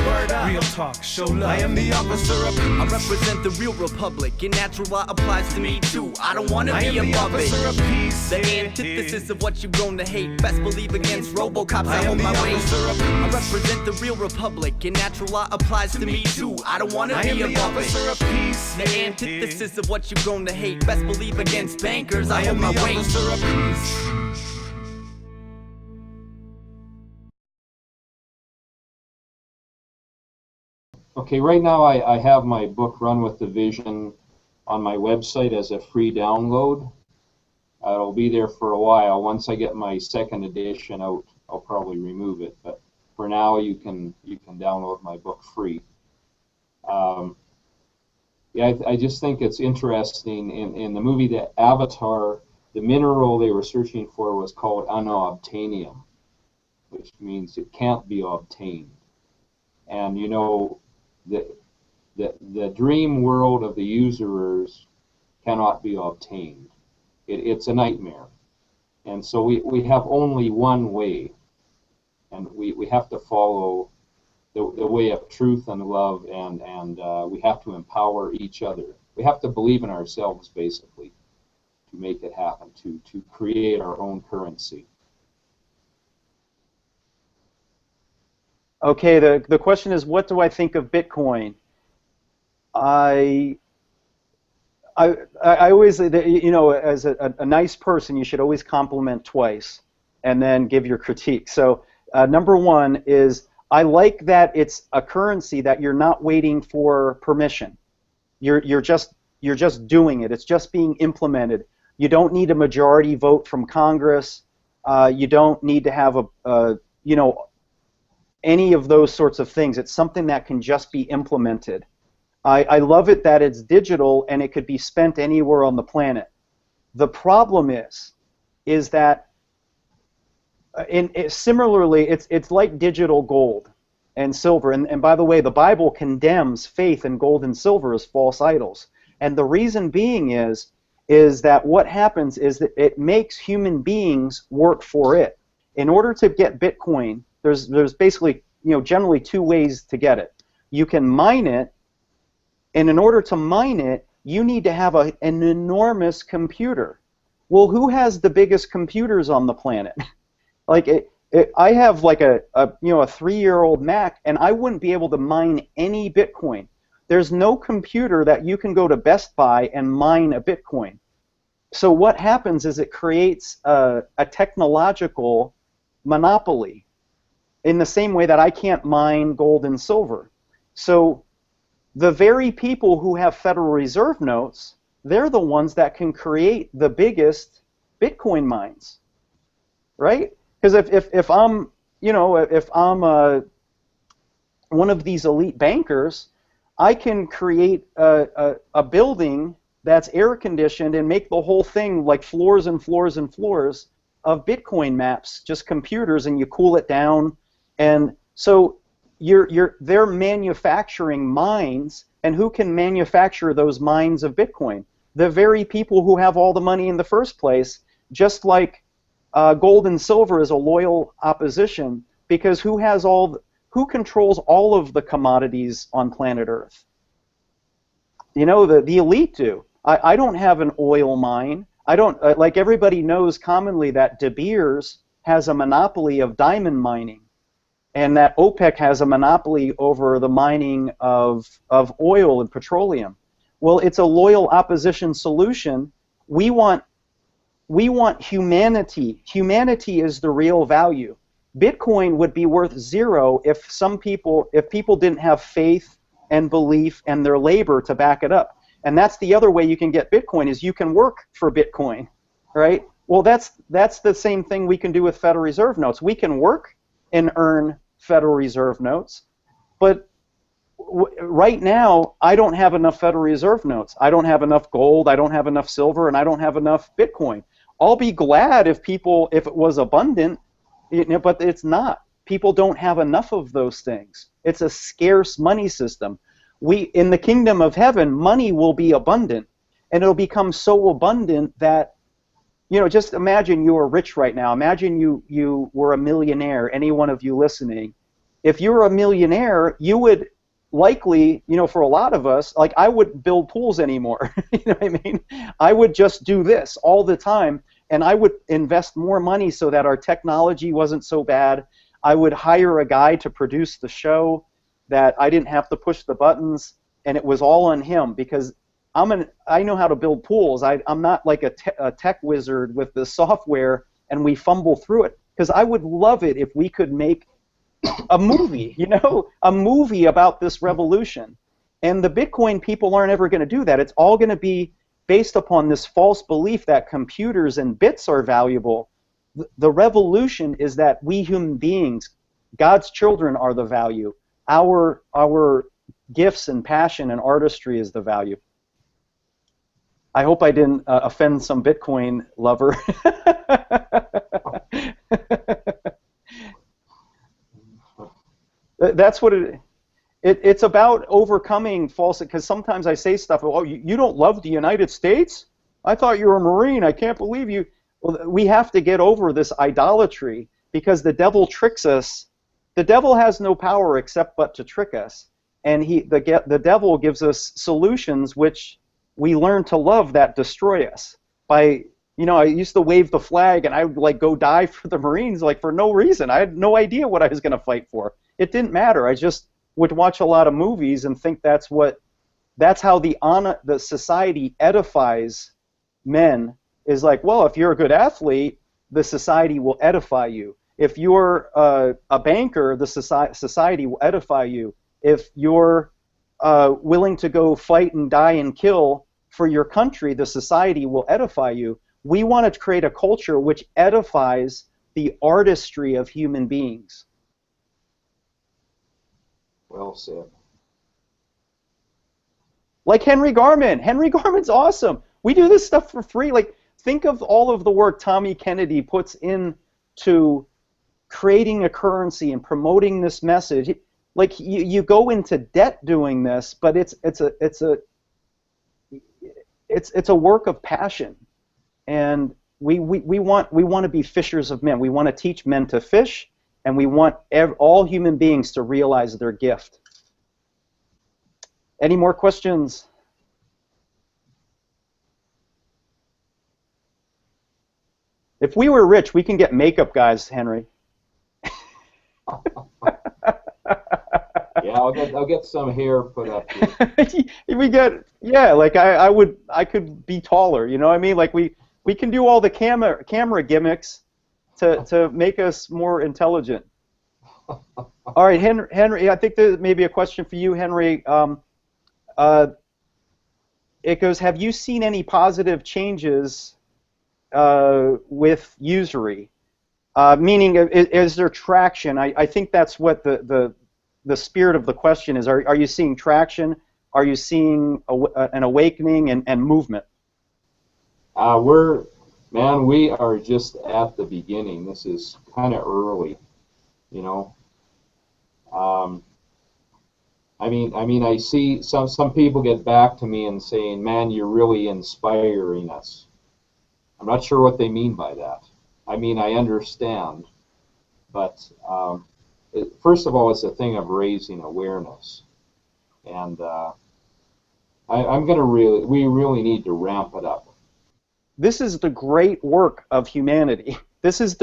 Real talk, show love. I am the officer of peace. I represent the real republic, and natural law applies to me too. I don't wanna I be am the above it. officer of peace. The antithesis of what you've grown to hate. Best believe against Robocops, I I am hold the my weight. officer of I peace. represent the real republic, and natural law applies to me too. I don't wanna I be am the above officer it. of peace. The antithesis of what you've grown to hate. Best believe against bankers, I I hold am my the weight. officer of peace. Okay, right now I have my book Run with the Vision on my website as a free download. It'll be there for a while. Once I get my second edition out, I'll probably remove it. But for now, you can download my book free. Yeah, I just think it's interesting. In the movie The Avatar, the mineral they were searching for was called unobtainium, which means it can't be obtained. And you know, the dream world of the usurers cannot be obtained. It's a nightmare. And so we have only one way, and we have to follow the way of truth and love, and we have to empower each other. We have to believe in ourselves, basically, to make it happen, to create our own currency. Okay, the question is, what do I think of Bitcoin? I always, you know, as a nice person, you should always compliment twice and then give your critique. So number one is, I like that it's a currency that you're not waiting for permission. You're just doing it. It's just being implemented. You don't need a majority vote from Congress. You don't need to have you know, any of those sorts of things. It's something that can just be implemented. I love it that it's digital and it could be spent anywhere on the planet. The problem is that similarly, it's like digital gold and silver. And by the way, the Bible condemns faith in gold and silver as false idols. And the reason being is that what happens is that it makes human beings work for it. In order to get Bitcoin, there's basically, you know, generally two ways to get it. You can mine it, and in order to mine it, you need to have an enormous computer. Well, who has the biggest computers on the planet? Like I have like a 3-year-old Mac, and I wouldn't be able to mine any Bitcoin. There's no computer that you can go to Best Buy and mine a Bitcoin. So what happens is it creates a technological monopoly in the same way that I can't mine gold and silver. So the very people who have Federal Reserve notes, they're the ones that can create the biggest Bitcoin mines, right? Because if I'm, you know, if I'm one of these elite bankers, I can create a building that's air conditioned and make the whole thing like floors and floors and floors of Bitcoin maps, just computers, and you cool it down. And so they're manufacturing mines, and who can manufacture those mines of Bitcoin? The very people who have all the money in the first place, just like gold and silver is a loyal opposition, because who controls all of the commodities on planet Earth? You know, the elite do. I don't have an oil mine. I don't, like everybody knows commonly that De Beers has a monopoly of diamond mining, and that OPEC has a monopoly over the mining of oil and petroleum. Well, it's a loyal opposition solution. We want humanity. Humanity is the real value. Bitcoin would be worth zero if people didn't have faith and belief and their labor to back it up. And that's the other way you can get Bitcoin, is you can work for Bitcoin, right? Well, that's the same thing we can do with Federal Reserve notes. We can work and earn Federal Reserve notes, but right now I don't have enough Federal Reserve notes. I don't have enough gold, I don't have enough silver, and I don't have enough Bitcoin. I'll be glad if it was abundant, but it's not. People don't have enough of those things. It's a scarce money system. In the kingdom of heaven, money will be abundant, and it'll become so abundant that, you know, just imagine you are rich right now. Imagine you were a millionaire, any one of you listening. If you were a millionaire, you would likely, you know, for a lot of us, like I wouldn't build pools anymore. You know what I mean? I would just do this all the time, and I would invest more money so that our technology wasn't so bad. I would hire a guy to produce the show, that I didn't have to push the buttons, and it was all on him, because I know how to build pools. I'm not like a tech wizard with the software and we fumble through it, because I would love it if we could make a movie, you know, a movie about this revolution. And the Bitcoin people aren't ever going to do that. It's all going to be based upon this false belief that computers and bits are valuable. The revolution is that we human beings, God's children, are the value. Our gifts and passion and artistry is the value. I hope I didn't offend some Bitcoin lover. That's what it's about, overcoming false, because sometimes I say stuff, oh, you don't love the United States? I thought you were a Marine. I can't believe you. Well, we have to get over this idolatry, because the devil tricks us. The devil has no power except but to trick us, and the devil gives us solutions which we learn to love that destroy us. By, you know, I used to wave the flag and I would like go die for the Marines, like for no reason. I had no idea what I was going to fight for. It didn't matter. I just would watch a lot of movies and think that's how the society edifies men, is like, well, if you're a good athlete, the society will edify you. If you're a banker, the society will edify you. If you're willing to go fight and die and kill for your country, the society will edify you. We want to create a culture which edifies the artistry of human beings. Well said. Like Henry Garman. Henry Garman's awesome. We do this stuff for free. Like, think of all of the work Tommy Kennedy puts into creating a currency and promoting this message. Like, you go into debt doing this, but it's a work of passion, and we want to be fishers of men. We want to teach men to fish, and we want all human beings to realize their gift. Any more questions? If we were rich, we can get makeup guys, Henry. Yeah, I'll get some hair put up like here. I could be taller, you know what I mean? Like we can do all the camera gimmicks to make us more intelligent. All right, Henry, I think there may be a question for you, Henry. It goes, have you seen any positive changes with usury? Meaning, is there traction? I think that's what the spirit of the question is. Are you seeing traction? Are you seeing an awakening and movement? We are just at the beginning. This is kind of early, you know. I see some people get back to me and saying, "Man, you're really inspiring us." I'm not sure what they mean by that. I mean, I understand, but first of all, it's a thing of raising awareness, and we really need to ramp it up. This is the great work of humanity. This is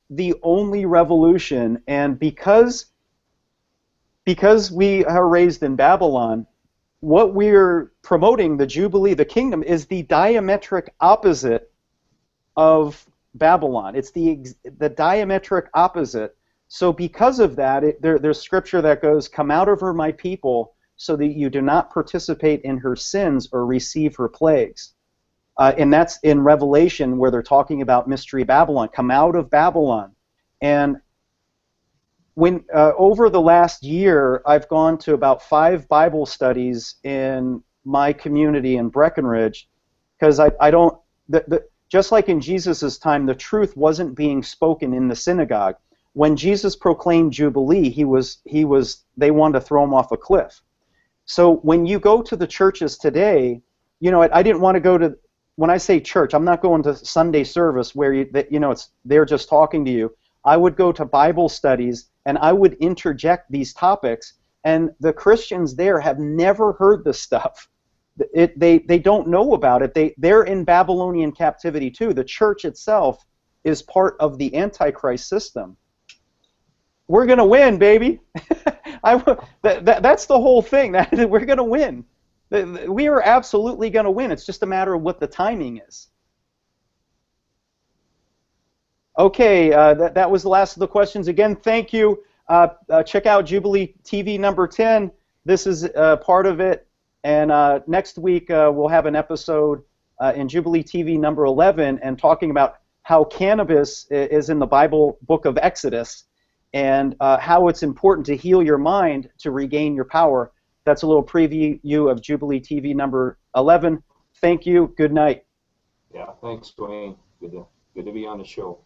the only revolution, and because we are raised in Babylon, what we're promoting, the Jubilee, the kingdom, is the diametric opposite of Babylon. It's the diametric opposite. So because of that, there's scripture that goes, "Come out of her, my people, so that you do not participate in her sins or receive her plagues." And that's in Revelation, where they're talking about Mystery Babylon. Come out of Babylon. And when over the last year, I've gone to about 5 Bible studies in my community in Breckenridge, because I don't, just like in Jesus' time, the truth wasn't being spoken in the synagogue. When Jesus proclaimed Jubilee, they wanted to throw him off a cliff. So when you go to the churches today, you know, I didn't want to go to, when I say church, I'm not going to Sunday service where they're just talking to you. I would go to Bible studies and I would interject these topics, and the Christians there have never heard this stuff. They don't know about it. They're in Babylonian captivity too. The church itself is part of the Antichrist system. We're going to win, baby. That's the whole thing. We're going to win. We are absolutely going to win. It's just a matter of what the timing is. Okay, that was the last of the questions. Again, thank you. Check out Jubilee TV number 10. This is part of it. And next week we'll have an episode in Jubilee TV number 11 and talking about how cannabis is in the Bible book of Exodus and how it's important to heal your mind to regain your power. That's a little preview of Jubilee TV number 11. Thank you. Good night. Yeah, thanks, Dwayne. Good to be on the show.